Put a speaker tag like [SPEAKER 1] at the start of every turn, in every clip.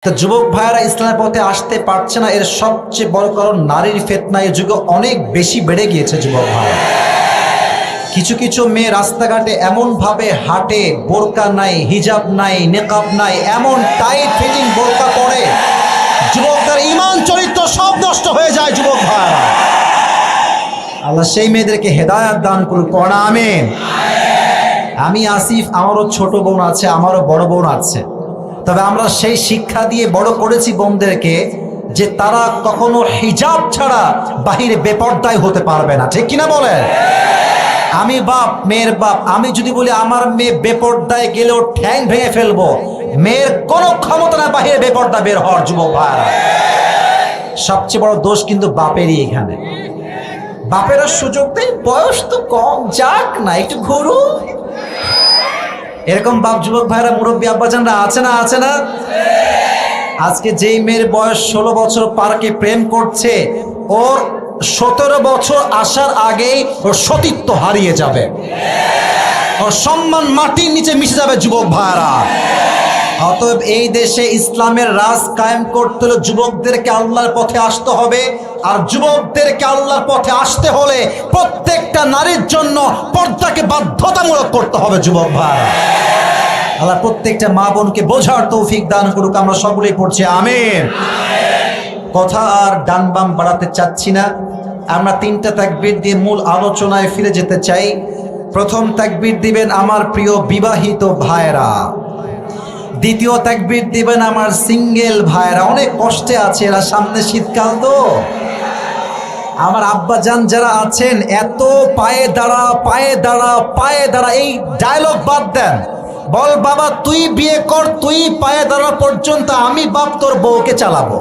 [SPEAKER 1] তো যুবক ভাইয়েরা ইসলামের পথে আসতে পারছে না, এর সবচেয়ে বড় কারণ নারীর ফিতনা এই যুগে অনেক বেশি বেড়ে গিয়েছে। যুবক ভাই, কিছু কিছু মেয়ে রাস্তাঘাটে এমন ভাবে হাঁটে, বোরকা নাই, হিজাব নাই, নেকাব নাই, এমন টাইট ফিটিং বোরকা পরে যুবকদের ঈমান চরিত্র সব নষ্ট হয়ে যায়। যুবক ভাইয়েরা, আল্লাহ সেই মেয়েদেরকে হেদায়েত দান করুন, পড়া আমিন। আমি আসিফ, আমারও ছোট বোন আছে, আমারও বড় বোন আছে, তবে আমরা সেই শিক্ষা দিয়ে বড় করেছি বোনদেরকে যে তারা কখনো হিজাব ছাড়া বাহিরে বেপরদায় হতে পারবে না, ঠিক কিনা বলেন? আমি বাপ, মেয়ের বাপ, আমি যদি বলি আমার মেয়ে বেপরদায় গেলেও ঠ্যাং ভেঙে ফেলবো, মেয়ের কোনো ক্ষমতা না বাহিরে বেপরদা বের হওয়ার। যুবক ভাইরা, সবচেয়ে বড় দোষ কিন্তু বাপেরই এখানে। বাপেরা সুযোগ দেয়, বয়স তো কম, যাক না একটু ঘুরু। এরকম বাপ যুবক ভাইরা, মুরব্বী আব্বাজানরা আছে না? আছে না? আজকে যেই মেয়ের বয়স 16 বছর পার্কে প্রেম করছে, ওর 17 বছর আসার আগেই ওর সতীত্ব হারিয়ে যাবে, ওর সম্মান মাটির নিচে মিশে যাবে। যুবক ভাইরা, অতএব এই দেশে ইসলামের রাজ কায়েম করতে হলে যুবকদেরকে আল্লাহর পথে আসতে হবে। আর যুবকদেরকে আল্লাহর পথে আসতে হলে প্রত্যেকটা নারীর জন্য পর্দাকে বাধ্যতামূলক করতে হবে। যুবক ভাইরা, আল্লাহ প্রত্যেকটা মা বোনকে বোঝার তৌফিক দান করুক। আমরা সকলেই পড়ছি আমিন। কথা আর ডান বাম বাড়াতে চাচ্ছি না, আমরা 3টা তাকবীর দিয়ে মূল আলোচনায় ফিরে যেতে চাই। প্রথম তাকবীর দিবেন আমার প্রিয় বিবাহিত ভাইরা, দ্বিতীয় তাকবীর দিবেন আমার সিঙ্গেল ভাইরা। অনেক কষ্টে আছে এরা, সামনে শীতকাল তো। আমার আব্বাজান যারা আছেন, এত পায়ে দাঁড়া পায়ে দাঁড়া পায়ে দাঁড়া, এই ডায়লগ বাদ দেন, বল বাবা তুই বিয়ে কর, তুই পায়ে দাঁড়া পর্যন্ত আমি বাপ তোর বউকে চালাবো।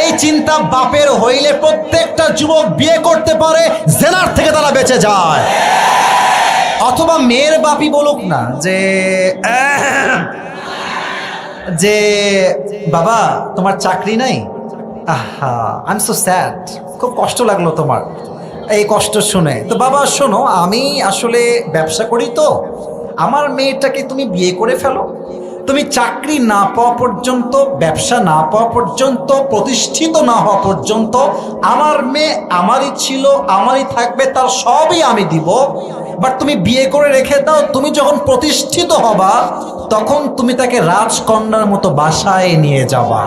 [SPEAKER 1] এই চিন্তা বাপের হইলে প্রত্যেকটা যুবক বিয়ে করতে পারে, জেনার থেকে তারা বেঁচে যায়। অথবা মেয়ের বাপই বলুক না যে বাবা তোমার চাকরি নাই, আহা আই এম সো স্যাড, খুব কষ্ট লাগলো তোমার এই কষ্ট শুনে। তো বাবা শোনো, আমি আসলে ব্যবসা করি, তো আমার মেয়েটাকে তুমি বিয়ে করে ফেলো। তুমি চাকরি না পাওয়া পর্যন্ত, ব্যবসা না পাওয়া পর্যন্ত, প্রতিষ্ঠিত না হওয়া পর্যন্ত আমার মেয়ে আমারই ছিল, আমারই থাকবে, তার সবই আমি দিব। বাট তুমি বিয়ে করে রেখে দাও, তুমি যখন প্রতিষ্ঠিত হবা তখন তুমি তাকে রাজকন্যার মতো বাসায় নিয়ে যাবা।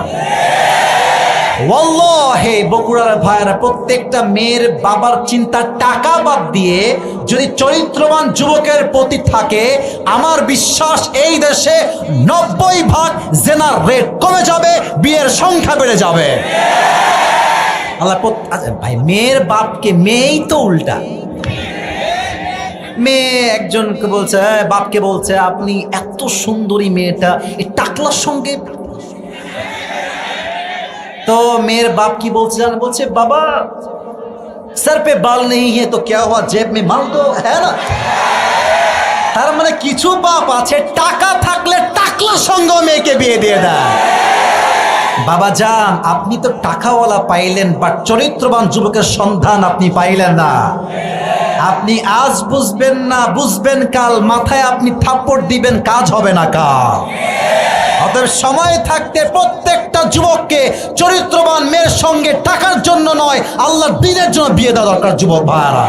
[SPEAKER 1] ওয়াল্লাহি বগুড়ার ভাইরা, প্রত্যেকটা মেয়ের বাবার চিন্তা টাকা বাদ দিয়ে যদি চরিত্রবান যুবকের প্রতি থাকে, আমার বিশ্বাস এই দেশে 90% জেনার রেট কমে যাবে, বিয়ের সংখ্যা বেড়ে যাবে। আল্লাহ ভাই, মেয়ের বাপকে, মেয়েই তো উল্টা। মেয়ে একজনকে বলছে, বাপকে বলছে আপনি এত সুন্দরী মেয়েটা এই টাকলার সঙ্গে। তো মেয়ের বাপ কি বলছে জানো? বলছে বাবা सर पे बाल नहीं है तो क्या हुआ, जेब में माल तो है ना। তার মানে কিছু বাপ আছে টাকা থাকলে টাকলার সঙ্গে মেয়েকে বিয়ে দিয়ে দেয়। বাবা যান, আপনি তো টাকাওয়ালা পাইলেন, বাট চরিত্রবান যুবকের সন্ধান আপনি পাইলেন না। আপনি আজ বুঝবেন না, বুঝবেন কাল, মাথায় আপনি থাপ্পড় দিবেন, কাজ হবে না কাল। অতএব সময় থাকতে প্রত্যেকটা যুবককে চরিত্রবান মেয়ের সঙ্গে টাকার জন্য নয়, আল্লাহর দ্বীনের জন্য বিয়ে দেওয়া দরকার। যুবক ভাইরা,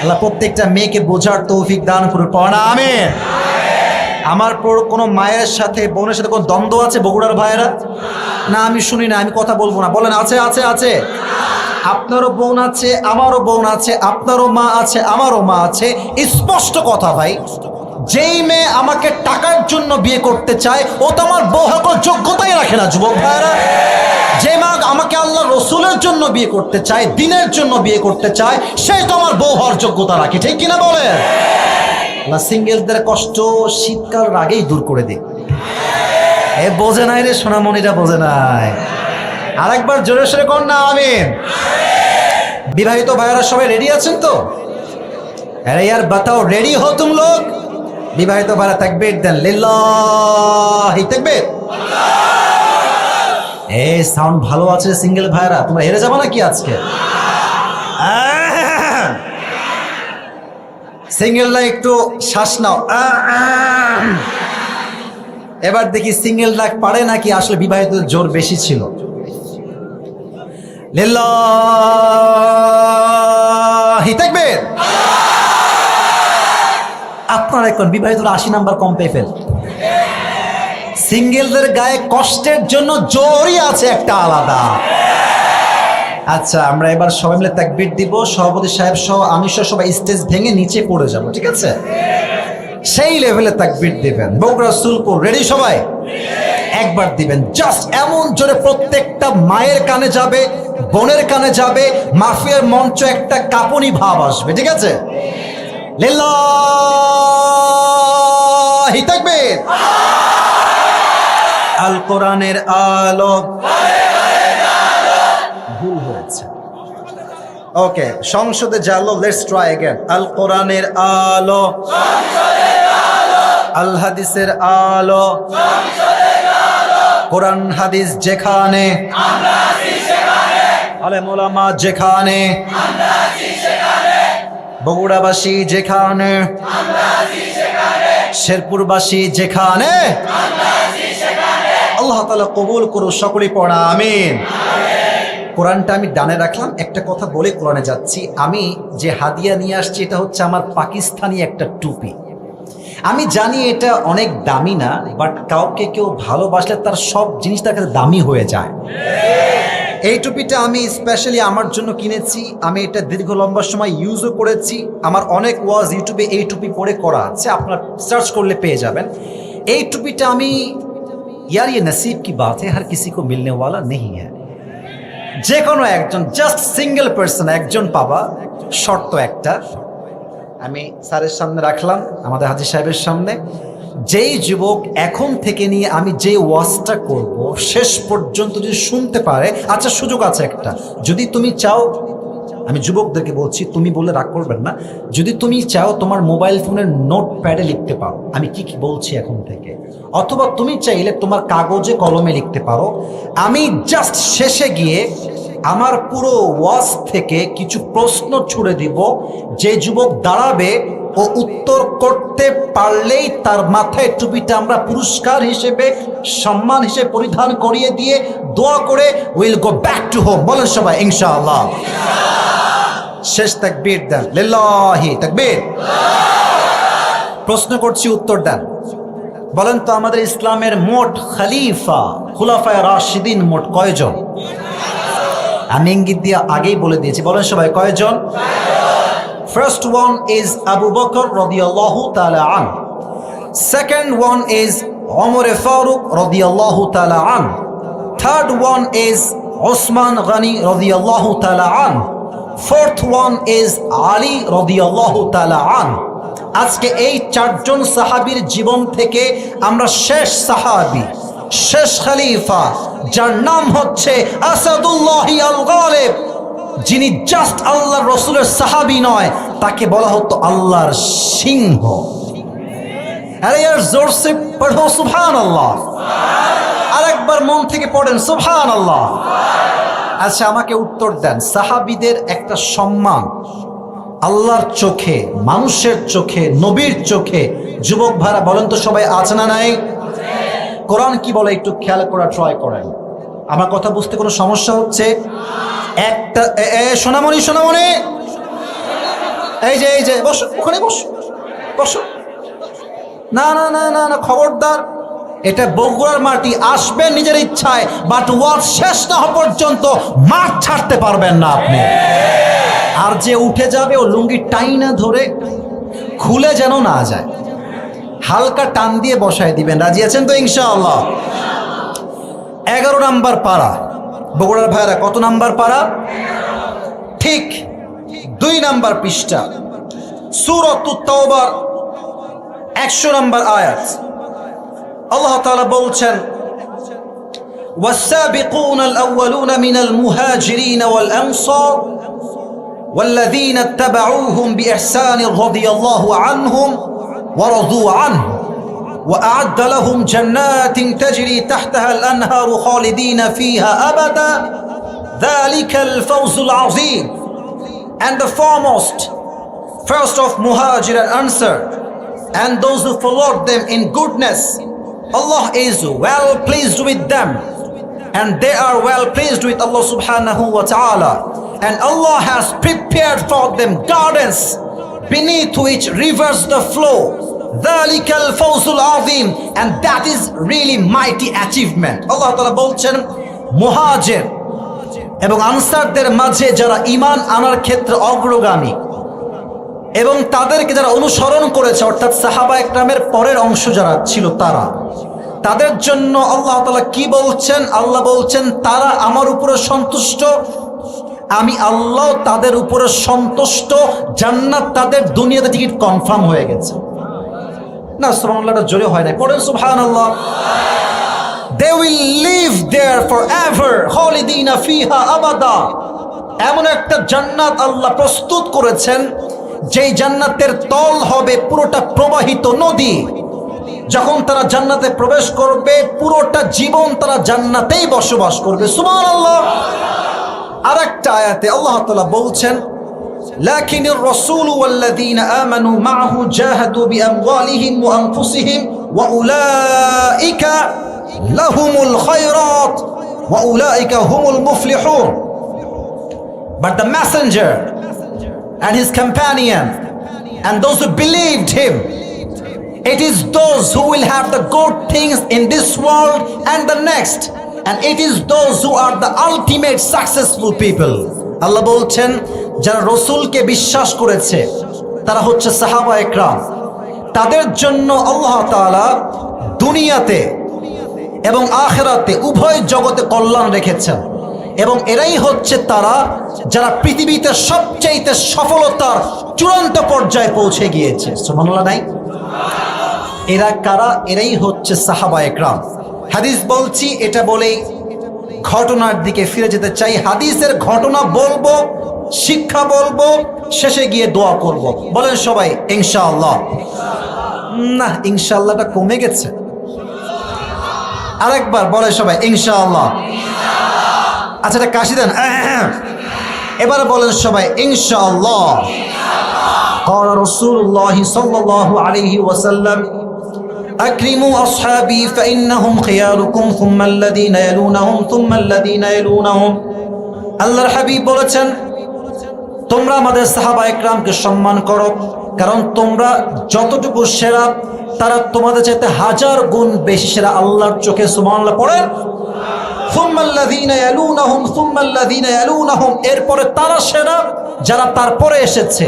[SPEAKER 1] আল্লাহ প্রত্যেকটা মেয়েকে বোঝার তৌফিক দান করুন, পড়া আমিন। আমার কোনো মায়ের সাথে বোনের সাথে কোনো দ্বন্দ্ব আছে বগুড়ার ভাইয়েরা? না, আমি শুনি না, আমি কথা বলবো না। বলেন আছে? আছে আছে। আপনারও বোন আছে, আমারও বোন আছে, আপনারও মা আছে, আমারও মা আছে। স্পষ্ট কথা ভাই, যেই মেয়ে আমাকে টাকার জন্য বিয়ে করতে চায় ও তো আমার বউ হওয়ার যোগ্যতাই রাখে না। যুবক ভাইরা, যে মা আমাকে আল্লাহ রসুলের জন্য বিয়ে করতে চায়, দিনের জন্য বিয়ে করতে চায়, সেই তো আমার বউ হওয়ার যোগ্যতা রাখে, ঠিক কিনা বলে? আল্লাহ সিঙ্গেলদের কষ্ট শীতকালের আগেই দূর করে দিক। এ বোঝে নাই রে সোনামণিরা, বোঝে নাই। আরেকবার জোরে সোরে কর না আমিন। বিবাহিত ভাইয়েরা সবাই রেডি আছেন তো? আরে यार बताओ, রেডি हो तुम लोग? বিবাহিত ভাইরা তাকবীর দেন, লিল্লাহি তাকবীর। এই সাউন্ড ভালো আছে সিঙ্গেল ভাইরা, তোমরা হেরে যাবে নাকি আজকে? সিঙ্গেলরা একটু শ্বাস নাও। এবার দেখি সিঙ্গেল ডাক পারে নাকি আসলে বিবাহিতদের জোর বেশি ছিল। লিল্লাহি তাকবীর। আপনারা এখন বিবাহিতরা 80 নাম্বার কম পেয়ে ফেল। সিঙ্গেলদের গায়ে কষ্টের জন্য জোরই আছে একটা আলাদা। আচ্ছা, আমরা এবার সবাই মিলে তাকবীর দিব। সভাপতি সাহেব সহ আমি সহ সবাই স্টেজ ভেঙে নিচে পড়ে যাব, ঠিক আছে? সেই লেভেলে তাকবীর দিবেন। বগুড়া সুলপুর রেডি সবাই? একবার দিবেন জাস্ট এমন জোরে প্রত্যেকটা মায়ের কানে যাবে, বোনের কানে যাবে, মাহফিলের মঞ্চ একটা কাঁপুনি ভাব আসবে, ঠিক আছে? লিল্লাহি তাকবীর। আল কোরআনের আলো। ভুল হয়েছে, ওকে, সংসদে জালো। Let's try again. আল কোরআনের আলো, আল হাদিসের আলো, কোরআন হাদিস যেখানে, আলেম ওলামা যেখানে, বগুড়াবাসী যেখানে, শেরপুরবাসী যেখানে, আল্লাহ তাআলা কবুল করুন। সকলেই পড়া আমিন। কোরআনটা আমি ডানে রাখলাম, একটা কথা বলে কোরআনে যাচ্ছি। আমি যে হাদিয়া নিয়ে আসছি এটা হচ্ছে আমার পাকিস্তানি একটা টুপি। আমি জানি এটা অনেক দামি না, বাট কাউকে কেউ ভালোবাসলে তার সব জিনিস তার কাছে দামি হয়ে যায়। এই টুপিটা আমি স্পেশালি আমার জন্য কিনেছি। আমি এটা দীর্ঘ লম্বা সময় ইউজও করেছি। আমার অনেক ওয়াজ ইউটিউবে এই টুপি পরে করা আছে, আপনারা সার্চ করলে পেয়ে যাবেন। এই টুপিটা আমি, यार ये नसीब की बात है, हर किसी को मिलने वाला नहीं है। যে কোনো একজন, জাস্ট সিঙ্গেল পার্সন একজন পাবা। শর্ত একটা, আমি স্যারের সামনে রাখলাম, আমাদের হাজী সাহেবের সামনে, যেই যুবক এখন থেকে নিয়ে আমি যে ওয়াজটা করব শেষ পর্যন্ত যদি শুনতে পারে, আচ্ছা সুযোগ আছে একটা, যদি তুমি চাও, আমি যুবকদেরকে বলছি, তুমি বলে রাগ করবেন না, যদি তুমি চাও তোমার মোবাইল ফোনের নোট প্যাডে লিখতে পারো আমি কি কি বলছি এখন থেকে, অথবা তুমি চাইলে তোমার কাগজে কলমে লিখতে পারো। আমি জাস্ট শেষে গিয়ে আমার পুরো ওয়াজ থেকে কিছু প্রশ্ন ছুড়ে দিব, যে যুবক দাঁড়াবে ও উত্তর করতে পারলেই তার মাথায় টুপিটা আমরা পুরস্কার হিসেবে, সম্মান হিসেবে পরিধান করিয়ে দিয়ে দোয়া করে will go back to home. বলেন সবাই ইনশাআল্লাহ। শেষ তাকবীর দেন, লিল্লাহি তাকবীর। প্রশ্ন করছি, উত্তর দেন। বলেন তো আমাদের ইসলামের মোট খলিফা, খুলাফায়ে রাশিদিন মোট কয়জন? আমি ইঙ্গিত দিয়ে আগেই বলে দিয়েছি, বলেন সবাই কয়জন? First one is Abu Bakr radiyallahu ta'ala an. Second one is Umar Faruq radiyallahu ta'ala an. Third one is Osman Ghani radiyallahu ta'ala an. Fourth one is Ali radiyallahu ta'ala an. আজকে এই চারজন সাহাবীর জীবন থেকে আমরা শেষ সাহাবী, শেষ খলিফা, যার নাম হচ্ছে আসাদুল্লাহ আল গালিব, যিনি জাস্ট আল্লাহর রাসূলের সাহাবী নয়, তাকে বলা হতো আল্লাহর সিংহ। আরে यार জোর সে পড়ো সুবহানাল্লাহ, আরেকবার মন থেকে পড়েন সুবহানাল্লাহ। আচ্ছা আমাকে উত্তর দেন, সাহাবীদের একটা সম্মান আল্লাহর চোখে, মানুষের চোখে, নবীর চোখে, যুবক ভাইরা বলেন তো সবাই আছে না নাই? কোরআন কি বলে একটু খেয়াল করা ট্রাই করেন। আমার কথা বুঝতে কোনো সমস্যা হচ্ছে? একটা সোনামণি, সোনামণি এই যে বসো, ওখানে বসো, বসো। না না না না না, খবরদার, এটা বগুড়ার মাটি, আসবেন নিজের ইচ্ছায়, বাট ওয়াজ শেষ না হওয়া পর্যন্ত মাঠ ছাড়তে পারবেন না আপনি। আর যে উঠে যাবে ও লুঙ্গি টাইনা ধরে খুলে যেন না যায়, হালকা টান দিয়ে বসায় দিবেন। রাজি আছেন তো ইনশাআল্লাহ? 11 নাম্বার পারা। বগুড়ার ভাইরা কত নাম্বার পারা? ঠিক 2 নাম্বার পৃষ্ঠা, সূরাতুত তাওবার 100 নাম্বার আয়াত। আল্লাহ তাআলা বলছেন, ওয়াস-সাবিকুনা আল-আউওয়ালুনা মিনাল মুহাজিরিন ওয়াল answer والذين اتبعوهم بإحسان رضي الله عنهم ورضوا عنه وأعد لهم جنات تجري تحتها الأنهار خالدين فيها أبدا ذلك الفوز العظيم. And the foremost, first of Muhajir and Ansar, and those who followed them in goodness, Allah is well pleased with them, and they are well pleased with Allah subhanahu wa ta'ala, and Allah has prepared for them gardens beneath which rivers the flow. ذَلِكَ الْفَوْزُ الْعَظِيمُ, and that is really mighty achievement. Allah ta'ala বলছেন মুহাজির এবং আনসারদের মাঝে যারা ঈমান আনার ক্ষেত্রে অগ্রগামী এবং তাদেরকে যারা অনুসরণ করেছে, অর্থাৎ সাহাবা একরামের পরের অংশ যারা ছিল তারা, তাদের জন্য আল্লাহ তাআলা কি বলছেন? আল্লাহ বলছেন তারা আমার উপরে সন্তুষ্ট, আমি আল্লাহ তাদের উপরে সন্তুষ্ট, জান্নাত তাদের দুনিয়াতে টিকিট কনফার্ম হয়ে গেছে। না সুবহানাল্লাহটা জোরে হয় না, পড়েন সুবহানাল্লাহ। They will live there forever, khalidina fiha abada। এমন একটা জান্নাত আল্লাহ প্রস্তুত করেছেন যেই জান্নাতের তল হবে পুরোটা প্রবাহিত নদী। যখন তারা জান্নাতে প্রবেশ করবে পুরোটা জীবন তারা জান্নাতেই বসবাস করবে। সুবহানাল্লাহ। আরেকটা আয়াতে আল্লাহ তাআলা বলছেন লাকিনির রাসূল ওয়াল্লাযীনা আমানু মাআহু জাহাদু বিআমওয়ালিহিম ওয়া আনফুসিহিম ওয়া উলাইকা লাহুমুল খায়রাত ওয়া উলাইকা হুমুল মুফলিহুন। But the messenger and his companion and those who believed him, it is those who will have the good things in this world and the next, and it is those who are the ultimate successful people. আল্লাহ বলছেন যারা রাসূলকে বিশ্বাস করেছে তারা হচ্ছে সাহাবা একরাম, তাদের জন্য আল্লাহ তাআলা দুনিয়াতে এবং আখিরাতে উভয় জগতে কল্যাণ রেখেছেন, এবং এরাই হচ্ছে তারা যারা পৃথিবীতে সবচেয়ে সফলতার চূড়ান্ত পর্যায়ে পৌঁছে গিয়েছে। সুবহানাল্লাহ নাই? এরা কারা? এরাই হচ্ছে সাহাবা একরাম। হাদিস বলছি এটা বলেই ঘটনার দিকে ফিরে যেতে চাই। হাদিসের ঘটনা বলবো, শিক্ষা বলবো, শেষে গিয়ে দোয়া করব। বলেন সবাই ইনশাআল্লাহ। না ইনশাআল্লাহটা কমে গেছে, আরেকবার বলে সবাই ইনশাআল্লাহ। আচ্ছা এটা কাশি দেন, এবার বলেন সবাই ইনশাআল্লাহ। قال رسول الله صلى الله عليه وسلم أكرموا أصحابي فإنهم خياركم ثم الذين يلونهم ثم الذين يلونهم। আল্লাহর হাবিব বলেছেন তোমরা আমাদের সাহাবা একরামকে সম্মান করো, কারণ তোমরা যতটুকু সেরা তারা তোমাদের চাইতে 1000 গুণ বেশি সেরা আল্লাহর চোখে। সুবহানাল্লাহ পড়েন। সুম্মাল্লাযীনা ইয়ালুনাহুম সুম্মাল্লাযীনা ইয়ালুনাহুম, এরপরে তারা সেরা যারা তারপরে এসেছে,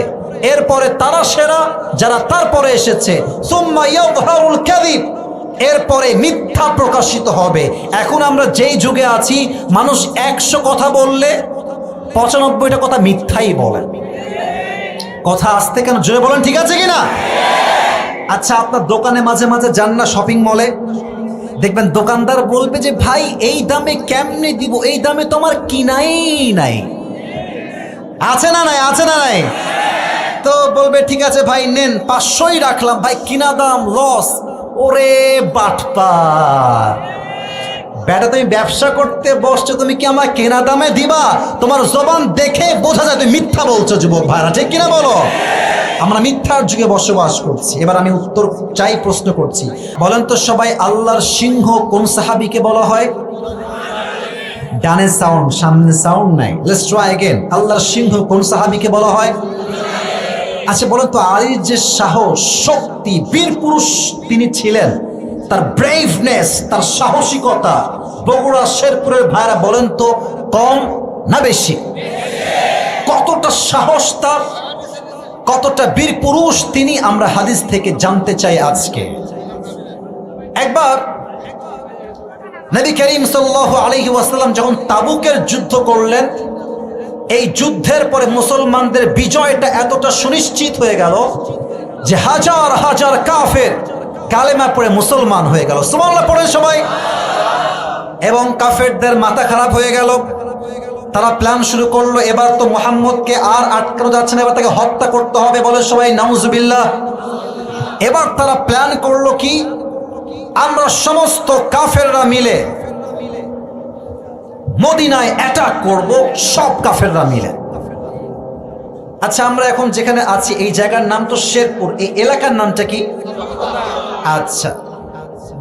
[SPEAKER 1] এরপরে তারা সেরা যারা তারপরে এসেছে। সুম্মা ইয়াযহারুল কাযিব, এরপরে মিথ্যা প্রকাশিত হবে। এখন আমরা যেই যুগে আছি মানুষ 100 কথা বললে 95টা কথা মিথ্যাই বলে। কথা আসতে কেন জোরে বলেন, ঠিক আছে কিনা? আচ্ছা আপনার দোকানে মাঝে মাঝে যান না শপিং মলে, দেখবেন দোকানদার বলবে যে ভাই এই দামে কেমনে দিব, এই দামে তো আমার কিনাই নাই। আছে না নাই? আছে না নাই? তো বলবে ঠিক আছে ভাই নেন, 500ই রাখলাম, ভাই কিনা দাম লস। ওরে বাটপার বেটা, তুমি ব্যবসা করতে বসছো, তুমি কি আমার কেনা দামে দিবা? তোমার জবান দেখে বোঝা যায় তুমি মিথ্যা বলছো যুবক ভাইরা, ঠিক কিনা বলো? আমরা মিথ্যার যুগে বসবাস করছি। এবার আমি উত্তর চাই, প্রশ্ন করছি, বলেন তো সবাই আল্লাহর সিংহ কোন সাহাবীকে বলা হয়? ডানে সাউন্ড, সামনে সাউন্ড নাই। Let's try again. আল্লাহর সিংহ কোন সাহাবীকে বলা হয়? আচ্ছা বলেন তো আলীর যে সাহস, শক্তি, বীর পুরুষ তিনি ছিলেন, তার ব্রেভনেস, তার সাহসিকতা, বগুড়া শেরপুরের ভাইরা বলেন তো কম না বেশি? কতটা সাহস তার, কতটা বীর পুরুষ তিনি, আমরা হাদিস থেকে জানতে চাই আজকে। একবার নবী করিম সাল্লাল্লাহু আলাইহি ওয়াসাল্লাম যখন তাবুকের যুদ্ধ করলেন, এই যুদ্ধের পরে মুসলমানদের বিজয়টা এতটা সুনিশ্চিত হয়ে গেল যে হাজার হাজার কাফের কালেমা পড়ে মুসলমান হয়ে গেল। সুবহানাল্লাহ পড়ে সবাই। এবং কাফেরদের মাথা খারাপ হয়ে গেল, তারা প্ল্যান শুরু করলো এবার তো মুহাম্মদকে আর আটকানো যাচ্ছে না, এবার তাকে হত্যা করতে হবে। বলে সবাই নাউজুবিল্লাহ। এবার তারা প্ল্যান করলো কি, আমরা সমস্ত কাফেররা মিলে মদিনায় অ্যাটাক করব, সব কাফেররা মিলে। আচ্ছা আমরা এখন যেখানে আছি এই জায়গার নাম তো শেরপুর, এই এলাকার নামটা কি? আচ্ছা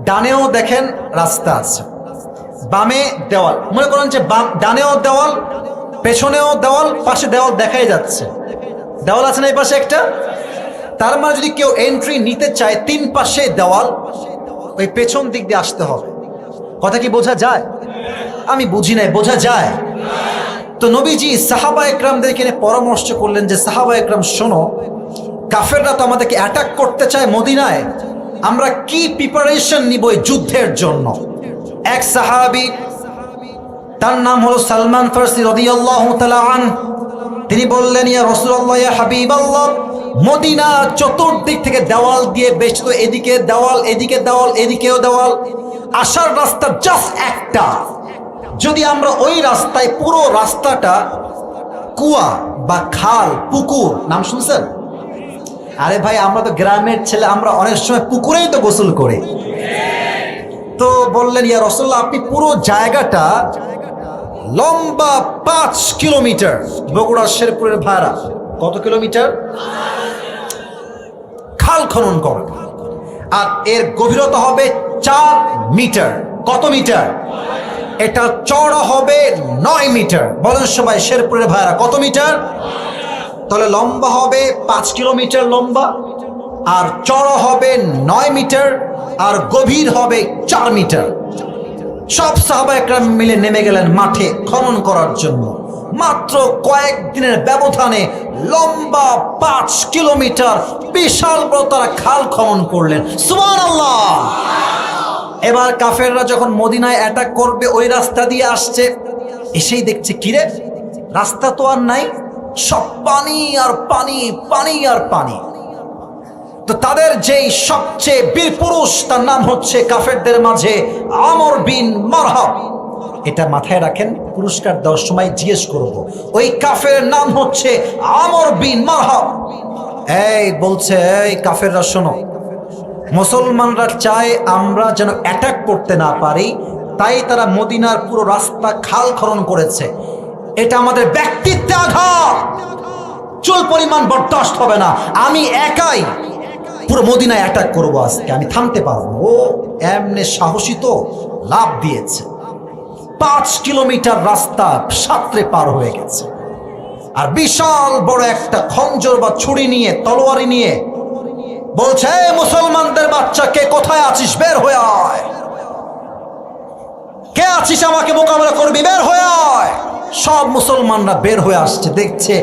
[SPEAKER 1] ডানেও দেখেন রাস্তা আছে, বামে দেওয়াল, মনে করেন যে ডানেও দেওয়াল, পেছনেও দেওয়াল, পাশে দেওয়াল দেখাই যাচ্ছে, দেওয়াল আছে না এই পাশে একটা। তার মানে যদি কেউ এন্ট্রি নিতে চায়, তিন পাশে দেওয়াল, ওই পেছন দিক দিয়ে আসতে হবে। কথা কি বোঝা যায়? আমি বুঝি নাই, বোঝা যায়? তো নবীজি সাহাবা একরামদেরকে পরামর্শ করলেন যে সাহাবা একরাম শোনো, কাফেররা তো আমাদেরকে অ্যাটাক করতে চায় মদিনায়, আমরা কি প্রিপারেশন নিব এই যুদ্ধের জন্য। এক সাহাবী, তার নাম হলো সালমান ফারসি রাদিয়াল্লাহু তাআলা আনহু, তিনি বললেন, ইয়া রাসূলুল্লাহ, ইয়া হাবিবাল্লাহ, মদিনা চতুর্দিক থেকে দেওয়াল দিয়ে বেষ্টিত, এদিকে দেওয়াল, এদিকে দেওয়াল, এদিকেও দেওয়াল, আসার রাস্তা জাস্ট একটা। যদি আমরা ওই রাস্তায়, পুরো রাস্তাটা কুয়া বা খাল, পুকুর, নাম শুনছেন? আরে ভাই, আমরা তো গ্রামের ছেলে, আমরা অনেক সময় পুকুরেই তো গোসল করি। তো বললেন, ইয়া রাসূলুল্লাহ, আপনি পুরো জায়গাটা লম্বা 5 কিলোমিটার, বগুড়া শেরপুরের ভাড়া কত কিলোমিটার, খাল খনন করেন, আর এর গভীরতা হবে 4 মিটার। কত মিটার? এটা চওড়া হবে 9 মিটার। বলেন সবাই, শেরপুরের ভাড়া কত মিটার? তাহলে লম্বা হবে 5 কিলোমিটার লম্বা, আর চওড়া হবে 9 মিটার, আর গভীর হবে 4 মিটার। সব সাহাবা একরাম মিলে নেমে গেলেন মাঠে খনন করার জন্য। মাত্র কয়েকদিনের ব্যবধানে লম্বা 5 কিলোমিটার বিশাল বড় তারা খাল খনন করলেন। সুবহানাল্লাহ। এবার কাফেররা যখন মদিনায় অ্যাটাক করবে, ওই রাস্তা দিয়ে আসছে, এসেই দেখছে কিরে, রাস্তা তো আর নাই, সব পানি আর পানি, পানি আর পানি। তো তাদের যেই সবচেয়ে বীর পুরুষ, তার নাম হচ্ছে কাফেরদের মাঝে আমর বিন মারহাব। এটা মাথায় রাখেন, পুরস্কার দেওয়ার সময় জিজ্ঞেস করব, ওই কাফের নাম হচ্ছে আমর বিন মারহাব। এই বলছে, এই কাফেররা শোনো, মুসলমানরা চায় আমরা যেন অ্যাটাক করতে না পারি, তাই তারা মদিনার পুরো রাস্তা খাল খনন করেছে। এটা আমাদের ব্যক্তিত্বে আঘাত, চুল পরিমাণ বরদাস্ত হবে না। আমি একাই পুরো মদিনায় অ্যাটাক করবো আজকে, আমি থামতে পারবো। ও এমনি সাহসী তো, লাভ দিয়েছে। 5 কিলোমিটার রাস্তা সাঁতরে পার হয়ে গেছে, আর বিশাল বড় একটা খঞ্জর বা ছুরি নিয়ে, তলোয়ারি নিয়ে বলছে, মুসলমানদের বাচ্চা, কে কোথায় আছিস, বের হয়ে আয়। কে আছিস, আমাকে মোকাবেলা করবি, বের হয়ে আয়। সব মুসলমানরা বের হয়ে আসছে, দেখছে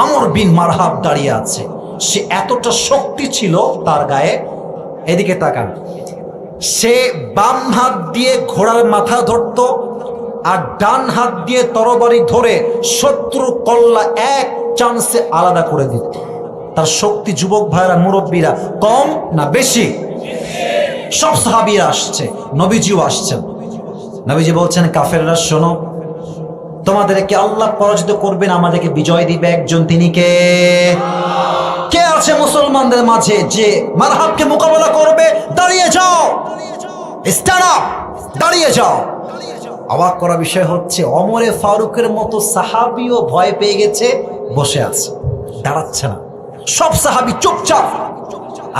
[SPEAKER 1] আমর বিন মারহাব দাঁড়িয়ে আছে। সে এতটা শক্তি ছিল তার গায়ে, এদিকে তাকান, সে বাম হাত দিয়ে ঘোড়ার মাথা ধরত, আর ডান হাত দিয়ে তরবারি ধরে শত্রু কল্লা এক চান্সে আলাদা করে দিত। তার শক্তি, যুবক ভাইরা, মুরব্বীরা, কম না বেশি? সব সাহাবীরা আসছে, নবীজিও আসছেন। নবীজি বলছেন, কাফেররা শোনো, তোমাদেরকে আল্লাহ পরাজিত করবেন, আমাদেরকে বিজয় দিবে একজন, তিনি কে? কে আছে মুসলমানদের মাঝে যে মারহাবকে মোকাবেলা করবে? দাঁড়িয়ে যাও, স্ট্যান্ড আপ, দাঁড়িয়ে যাও। অবাক করা বিষয় হচ্ছে, ওমরে ফারুকের মতো সাহাবীও ভয় পেয়ে গেছে, বসে আছে, দাঁড়াচ্ছে না। সব সাহাবী চুপচাপ।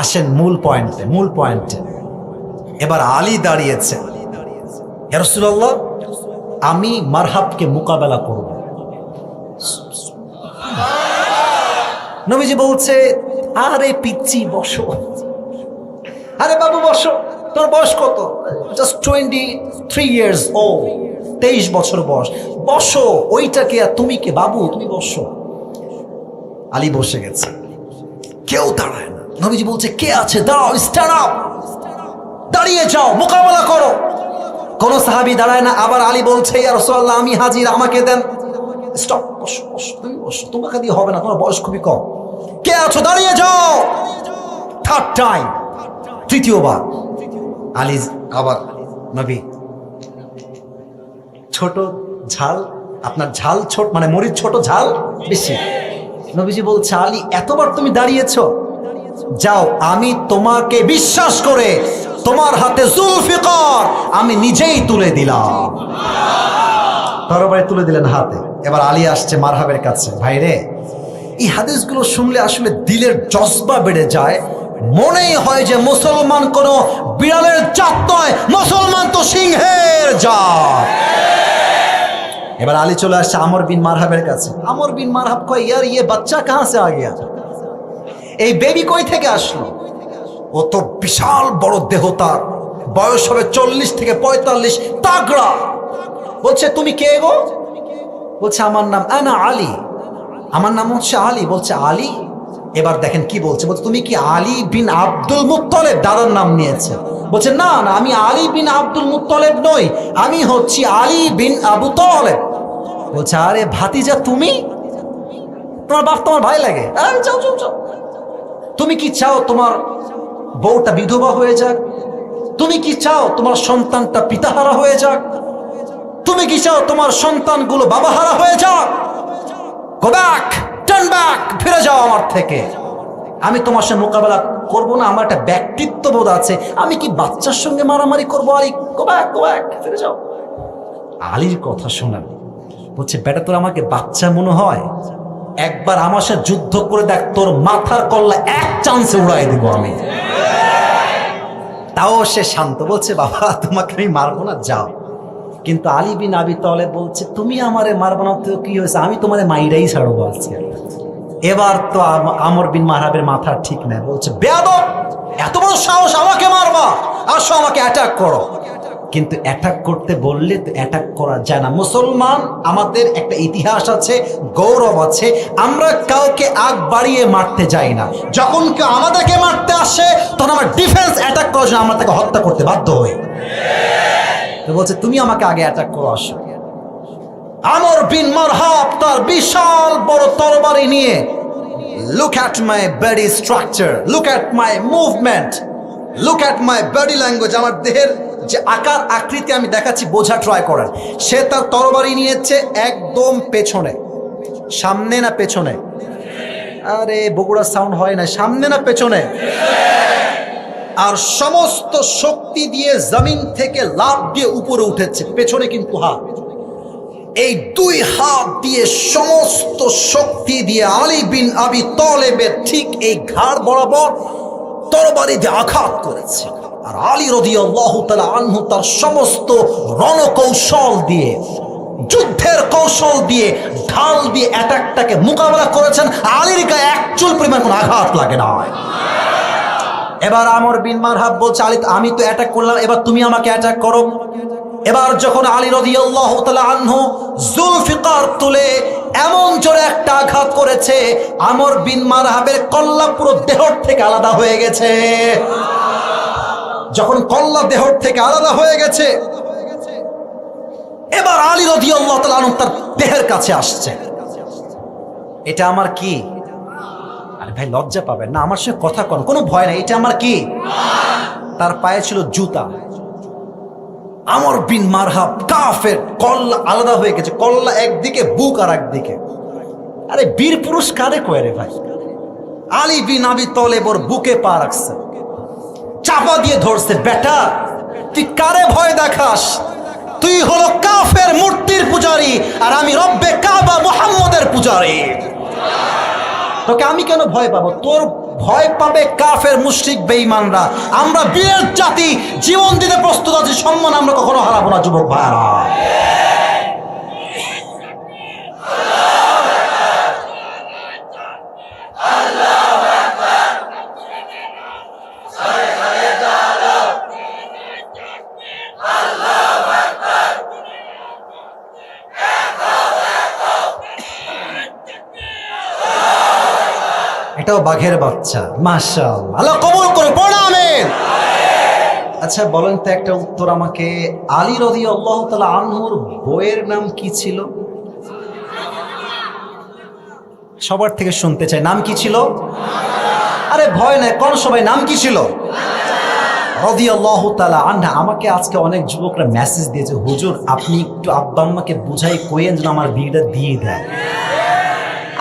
[SPEAKER 1] আসেন মূল পয়েন্টে, মূল পয়েন্টে। এবার আলী দাঁড়িয়েছে, ইয়া রাসূলুল্লাহ, আমি মারহাবকে মোকাবেলা করব। নবীজি বলছে, আরে পিচ্চি, বসো। আরে বাবু বসো, তোর বয়স কত? জাস্ট 23 ইয়ার্স ওল্ড, 23 বছর বয়স, বসো। ওইটা কে আর তুমি কে? বাবু তুমি বসো। আলী বসে গেছে, কেউ দাঁড়ায় না। নবীজি বলছে, কে আছে? দাঁড়াও, স্ট্যান্ড আপ, দাঁড়িয়ে যাও, মোকাবেলা করো। কোন সাহাবী দাঁড়ায় না। আবার আলী বলছে, ইয়া রাসূলুল্লাহ, আমি হাজির, আমাকে দেন। স্টপ, বসো, বসো, তুমি বসো, তোমাকে দিয়ে হবে না, তোমার বয়স খুবই কম। কে আছো? দাঁড়িয়ে যাও। থার্ড টাইম, তৃতীয়বার আলী আবার, নবী, ছোট ঝাল, আপনার ঝাল ছোট, মানে মরিচ ছোট, ঝাল বেশি। নবীজি বলছে, আলী, এতবার তুমি দাঁড়িয়েছো, যাও, আমি তোমাকে বিশ্বাস করে তোমার হাতে জুলফিকার আমি নিজেই তুলে দিলাম। তরবারি তুলে দিলেন হাতে। এবার আলী আসছে মারহাবের কাছে। ভাইরে, এই হাদিসগুলো শুনলে আসলে দিলের জজবা বেড়ে যায়, মনেই হয় যে মুসলমান কোনো বিড়ালের জাত নয়, মুসলমান তো সিংহের জাত। এবার আলী চলে আসছে আমর বিন মারহাবের কাছে। আমর বিন মারহাব কয়, ইয়ার ইয়ে বাচ্চা কাহা সে আ গিয়া, এই বেবি কই থেকে আসলো? ও তো বিশাল বড় দেহ, তার বয়স হবে 40 থেকে 45, তাগড়া। বলছে তুমি কে গো? বলছে আমার নাম আনা আলী, আমার নাম হচ্ছে আলী। বলছে আলী? এবার দেখেন কি বলছে, বলছে তুমি কি আলী বিন আব্দুল মুত্তলেব? দাদার নাম নিয়েছে। বলছে না না, আমি আলী বিন আব্দুল মুত্তলেব নই, আমি হচ্ছি আলী বিন আবু তলেব। বলছে আরে ভাতিজা তুমি, তোমার বাপ তোমার ভাই লাগে? আরে যাও যাও যাও, তুমি কি চাও তোমার বউটা বিধবা হয়ে যাক? তুমি কি চাও তোমার সন্তানটা পিতাহারা হয়ে যাক? তুমি কি চাও তোমার সন্তানগুলো বাবাহারা হয়ে যাক? গো ব্যাক, টার্ন ব্যাক, ফিরে যাও আমার থেকে। আমি তোমার সঙ্গে মোকাবেলা করবো না, আমার একটা ব্যক্তিত্ববোধ আছে, আমি কি বাচ্চার সঙ্গে মারামারি করবো? Ali go back, go back, ফিরে যাও। আলীর কথা শোনান, বলছে বেটা তোর আমাকে বাচ্চা মনে হয়? একবার আমার সাথে যুদ্ধ করে দেখ, তোর মাথার কল্লা এক চান্সে উড়াই দেবো আমি। তাও সে শান্ত, বলছে বাবা তোমাকে আমি মারবো না, যাও। কিন্তু আলী বিন আবি তালেব বলছে তুমি আমারে মারবো না তো কি হয়েছে, আমি তোমারে মাইরাই ছাড়বো আজকে। এবার তো আমর বিন মারহাবের মাথা ঠিক নেই, বলছে বেয়াদব, এত বড় সাহস আমাকে মারবা, আসো আমাকে অ্যাটাক করো। কিন্তু অ্যাটাক করতে বললে তো অ্যাটাক করা যায় না। মুসলমান আমাদের একটা ইতিহাস আছে, গৌরব আছে, আমরা কাউকে আগ বাড়িয়ে মারতে যাই না। যখন কেউ আমাদেরকে মারতে আসে তখন আমরা ডিফেন্স অ্যাটাক করার জন্য আমরা তাকে হত্যা করতে বাধ্য হই। তো বলছে তুমি আমাকে আগে অ্যাটাক করো, আসো। আমর বিন মারহাব তার বিশাল বড় তরবারি নিয়ে, look at my body structure, look at my movement, look at my body language, আমার দেহের যে আকার আকৃতি আমি দেখাচ্ছি বোঝা ট্রাই করেন। সে তার তরবারি নিয়েছে একদম পেছনে, সামনে না পেছনে? আরে বগুড়া সাউন্ড হয় না, সামনে না পেছনে? আর সমস্ত শক্তি দিয়ে জমিন থেকে লাফ দিয়ে উপরে উঠেছে, পেছনে কিন্তু হাত। এই দুই হাত দিয়ে সমস্ত শক্তি দিয়ে আলী বিন আবি তালেবের ঠিক এই ঘাড় বরাবর তরবারি দিয়ে আঘাত করেছে। আর আলী রাদিয়াল্লাহু তাআলা আনহু তার সমস্ত রণকৌশল দিয়ে, যুদ্ধের কৌশল দিয়ে, ঢাল দিয়ে অ্যাটাকটাকে মোকাবেলা করেছেন। আলীর গায়ে এক চুল পরিমাণ কোনো আঘাত লাগে না। এবার আমর বিন মারহাব বলছে আলী আমি তো অ্যাটাক করলাম, এবার তুমি আমাকে অ্যাটাক করো। এবার যখন আলী রাদিয়াল্লাহু তাআলা আনহু জুলফিকার তুলে এমন জোরে একটা আঘাত করেছে, আমর বিন মারহাবের কল্লা পুরো দেহর থেকে আলাদা হয়ে গেছে। যখন কল্লা দেহর থেকে আলাদা হয়ে গেছে, এবার আলী রাদিয়াল্লাহু তাআলা আনহু তার দেহের কাছে আসছে। এটা আমার কি? আরে ভাই লজ্জা পাবেন না, আমার সঙ্গে কথা কন, কোনো ভয় নাই, এটা আমার কি? তার পায়ে ছিল জুতা। আমর বিন মারহাব কাফের, কল্লা আলাদা হয়ে গেছে, কল্লা একদিকে, বুক আর একদিকে। আরে বীর পুরুষ কারে কয় রে ভাই? আলী বিন আবি তালেব ওর বুকে পা রাখছে, চাপা দিয়ে ধরছে। বেটা তুই কারে ভয় দেখাস? তুই হলো কাফের মূর্তির পূজারী, আর আমি রব্বে কাবা মুহাম্মদের পূজারী। তোকে আমি কেন ভয় পাবো? তোর ভয় পাবে কাফের মুশরিক বেঈমানরা। আমরা বীরের জাতি, জীবন দিতে প্রস্তুত আছি, সম্মান আমরা কখনো হারাবো না যুবক ভাইরা। এটাও বাঘের বাচ্চা, মাশাআল্লাহ, আল্লাহ কবুল করুন, পড়া আমিন। আচ্ছা বলেন তো একটা উত্তর আমাকে, আলী রাদিয়াল্লাহু তাআলা আনহুর বইয়ের নাম কি ছিল? সবার থেকে শুনতে চাই, নাম কি ছিল? আরে ভয় নাই, কোন সবাই, নাম কি ছিল? রাদিয়াল্লাহু তাআলা আনহা। আমাকে আজকে অনেক যুবকরা মেসেজ দিয়েছে, হুজুর আপনি একটু আব্বা আম্মাকে বুঝাই কইেন যেন আমার বিয়েটা দিয়ে দেয়।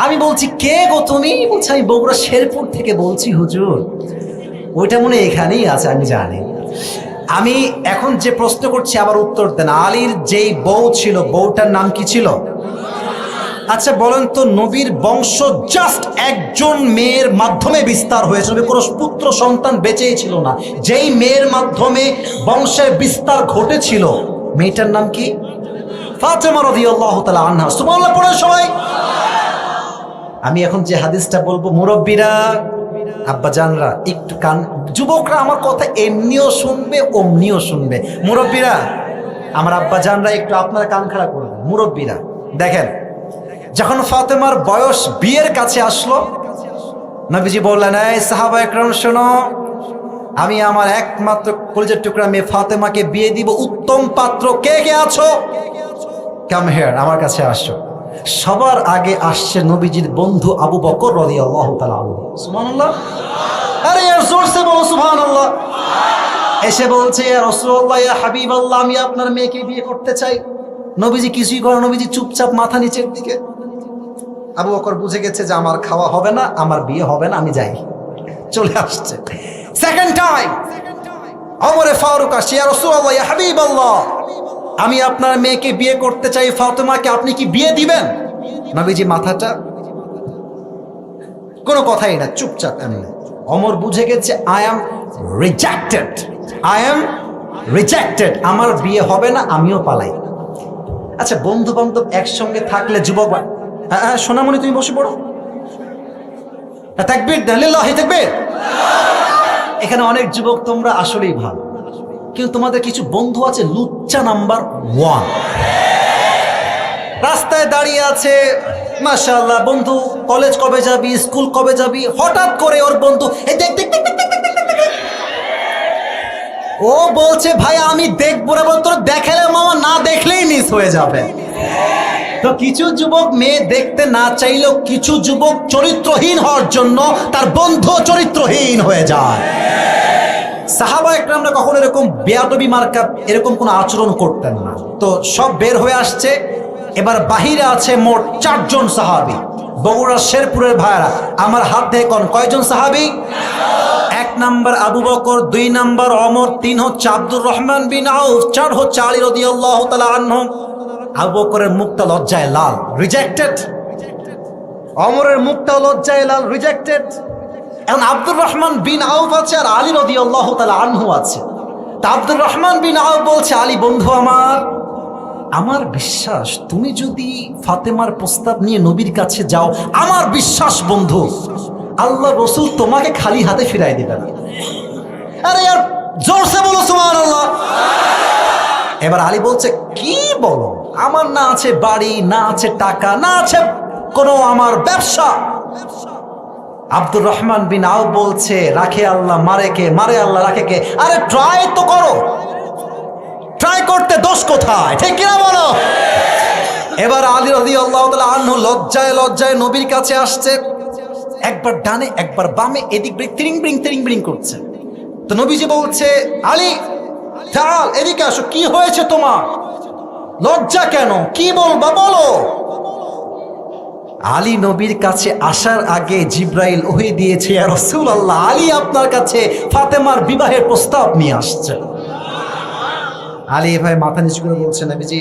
[SPEAKER 1] আমি বলছি কে গো তুমি? বলছি আমি বগুড়া শেরপুর থেকে বলছি হুজুর। ওইটা মনে এখানেই আছে, আমি জানি। আমি এখন যে প্রশ্ন করছি আবার উত্তর দেন। আলীর যেই বউ ছিল, বউটার নাম কি ছিল? আচ্ছা বলেন তো, নবীর বংশ জাস্ট একজন মেয়ের মাধ্যমে বিস্তার হয়েছে, নবীর কোনো পুত্র সন্তান বেঁচেই ছিল না। যেই মেয়ের মাধ্যমে বংশের বিস্তার ঘটেছিল, মেয়েটার নাম কি? ফাতেমা রাদিয়াল্লাহু তাআলা আনহা। সুবহানাল্লাহ পড়েন সবাই। আমি এখন যে হাদিসটা বলবো, মুরব্বীরা, আব্বাজানরা একটু কান, যুবকরা আমার কথা এমনিও শুনবে অমনিও শুনবে। মুরব্বীরা, আমার আব্বাজানরা একটু আপনারা কান খাড়া করবেন। মুরব্বীরা দেখেন, যখন ফাতেমার বয়স বিয়ের কাছে আসলো, নবীজি বললেন, এই সাহাবা একরাম শোনো, আমি আমার একমাত্র কলিজার টুকরা মেয়ে ফাতেমাকে বিয়ে দিব। উত্তম পাত্র কে কে আছো? কাম হিয়ার, আমার কাছে আসো। সবার আগে আসছে নবীজির বন্ধু আবু বকর রাদিয়াল্লাহু তাআলা আনহু। সুবহানাল্লাহ। আরে ইয়ার জোরসে বলো সুবহানাল্লাহ। এসে বলছে, ইয়া রাসূলুল্লাহ, ইয়া হাবিবাল্লাহ, আমি আপনার মেয়েকে বিয়ে করতে চাই। নবীজি কিছুই করে, নবীজি চুপচাপ মাথা নিচের দিকে। আবু বকর বুঝে গেছে যে আমার খাওয়া হবে না, আমার বিয়ে হবে না, আমি যাই। চলে আসছে সেকেন্ড টাইম। ওমরে ফারুক আসে, ইয়া রাসূলুল্লাহ, ইয়া হাবিবাল্লাহ, আমি আপনার মেয়েকে বিয়ে করতে চাই, ফাতেমাকে আপনি কি বিয়ে দিবেন? নবীজি মাথাটা, কোনো কথাই না, চুপচাপ এমনি। ওমর বুঝে গেছে, I am rejected, I am rejected, আমার বিয়ে হবে না, আমিও পালাই। আচ্ছা, বন্ধু বান্ধব একসঙ্গে থাকলে যুবক, হ্যাঁ সোনামণি তুমি বসে পড়ো, তাকবীর, লিল্লাহি তাকবীর। এখানে অনেক যুবক তোমরা আসলেই ভালো, কিন্তু তোমাদের কিছু বন্ধু আছে লুচ্চা নাম্বার 1। রাস্তায় দাঁড়িয়ে আছে, মাশাআল্লাহ, বন্ধু কলেজ কবে যাবি, স্কুল কবে যাবি, হঠাৎ করে ওর বন্ধু এই দেখ দেখ দেখ, ও বলছে ভাই আমি দেখবো না, তোর দেখালে মামা, না দেখলেই মিস হয়ে যাবে। তো কিছু যুবক মেয়ে দেখতে না চাইলেও কিছু যুবক চরিত্রহীন হওয়ার জন্য তার বন্ধু চরিত্রহীন হয়ে যায়। সাহাবা একরামরা কখনো এরকম বেয়াদবি মার্কা এরকম কোনো আচরণ করতেন না। তো সব বের হয়ে আসছে, এবার বাহিরে আছে মোট 4 জন সাহাবী। বগুড়া শেরপুরের ভাইরা, আমার হাত দিয়ে কোন কয়জন সাহাবী? 1 নাম্বার আবু বকর, 2 নাম্বার ওমর, 3 হচ্ছে আব্দুর রহমান বিন আউফ, 4 হচ্ছে আলী রাদিয়াল্লাহু তাআলা আনহু। আবু বকরের মুখটা লজ্জায় লাল, রিজেক্টেড। ওমরের মুখটা লজ্জায় লাল, রিজেক্টেড। এখন আব্দুর রহমান বিন আউফ আছে আর আলী রাদিয়াল্লাহু তাআলা আনহু আছে। তা আব্দুর রহমান বিন আউফ বলছে, আলী বন্ধু আমার বিশ্বাস তুমি যদি ফাতেমার প্রস্তাব নিয়ে নবীর কাছে যাও, আমার বিশ্বাস বন্ধু আল্লাহ রসুল তোমাকে খালি হাতে ফিরাই দিবেন। আরে यार জোরসে বলো সুবহানাল্লাহ। এবার আলী বলছে, কি বলো, আমার না আছে বাড়ি, না আছে টাকা, না আছে কোনো আমার ব্যবসা। আব্দুর রহমান বিন আউফ বলছে, রাখে আল্লাহ মারে কে, মারে আল্লাহ রাখে কে। আরে ট্রাই তো করো, ট্রাই করতে দোষ কোথায়, ঠিক কিনা বলো? এবার আলী রাদিয়াল্লাহু তাআলা আনহু লজ্জায় লজ্জায় নবীর কাছে আসছে, একবার ডানে একবার বামে, এদিক ব্রিং তিরিং ব্রিং তিরিং ব্রিং করছে। তো নবীজি বলছে, আলী চাল এদিকে আসো, কি হয়েছে তোমার, লজ্জা কেন, কি বলবা বলো। আলী নবীর কাছে আসার আগে জিব্রাইল ওহী দিয়েছে, ইয়া রাসূলুল্লাহ, আলী আপনার কাছে ফাতেমার বিবাহের প্রস্তাব নিয়ে আসছে। আলী ভাই মাথা নিচু করে বলছে, নবীজি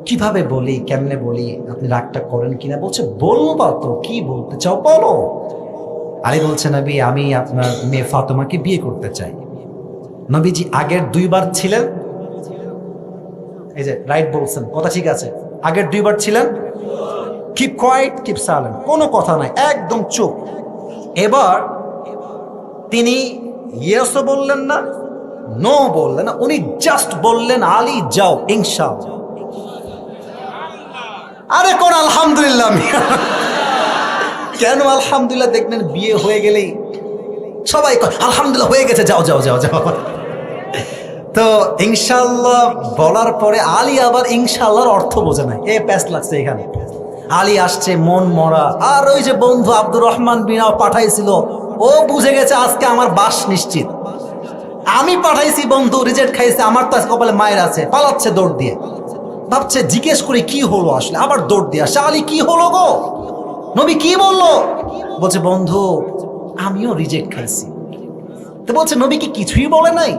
[SPEAKER 1] কিভাবে বলি, কেমনে বলি, আপনি রাগটা করেন কিনা। বলছে, বলবা তো, কি বলতে চাও বলো। আলী বলছে, নবী আমি আপনার মেয়ে ফাতেমাকে বিয়ে করতে চাই। নবীজি আগের 2 বার ছিলেন, এই যে রাইট বলছেন, কথা ঠিক আছে, আগের 2 বার ছিলেন কিপ কোয়াইট, কিপ সাইলেন্ট, কোনো কথা নাই, একদম চুপ। এবার তিনি ইয়েসও বললেন না, নো বললেন না, উনি জাস্ট বললেন, আলী যাও ইনশাআল্লাহ। আরে কোন আলহামদুলিল্লাহ, কেন আলহামদুলিল্লাহ? দেখবেন বিয়ে হয়ে গেলেই সবাই আলহামদুলিল্লাহ হয়ে গেছে, যাও যাও যাও যাও। তো ইনশাআল্লাহ বলার পরে আলী আবার ইনশাআল্লাহর অর্থ বোঝে নাই, এ প্যাস লাগছে এখানে। আলী আসছে মন মরা, আর ওই যে বন্ধু আব্দুর রহমান বিন আউফ পাঠাইছিল, ও বুঝে গেছে আজকে আমার বাস নিশ্চিত। আমি পাঠাইছি বন্ধু, রিজেক্ট খাইছে, আমার তো কপালে মায়ের আছে, পালাচ্ছে দৌড় দিয়ে। ভাবছে জিজ্ঞেস করে কি হলো আসলে, আবার দৌড় দিয়ে আসে, আলী কি হলো গো, নবী কি বললো? বলছে, বন্ধু আমিও রিজেক্ট খাইছি। তো বলছে, নবী কি কিছুই বলে নাই?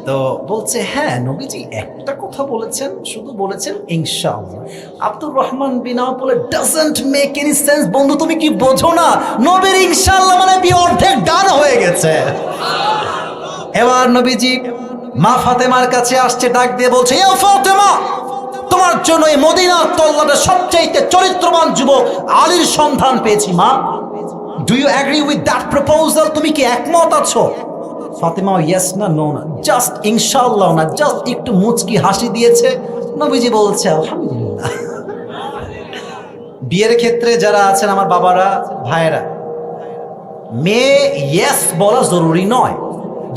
[SPEAKER 1] তো বলছে হ্যাঁ নবীজি একটা কথা বলেছেন, শুধু বলেছেন ইনশাআল্লাহ। আব্দুর রহমান বিন আওফ বলে ডাজন্ট মেক এনি সেন্স। বন্ধু তুমি কি বোঝো না, নবীর ইনশাআল্লাহ মানে বিয়ে অর্ধেক ডান হয়ে গেছে। এবার নবীজি মা ফাতেমার কাছে আসছে, ডাক দিয়ে বলছে ইয়া ফাতেমা, তোমার জন্য এই মদিনার তল্লাটে সবচাইতে চরিত্রবান যুবক আলীর সন্ধান পেয়েছি মা। Do you agree with that proposal? তুমি কি একমত আছো? ফাতেমা ইয়েস না নো না, জাস্ট ইনশাআল্লাহ না, জাস্ট একটু মুচকি হাসি দিয়েছে। নবীজি বলছে আলহামদুলিল্লাহ। বিয়ের ক্ষেত্রে যারা আছেন আমার বাবারা, ভাইয়েরা, মেয়ে ইয়েস বলা জরুরি নয়।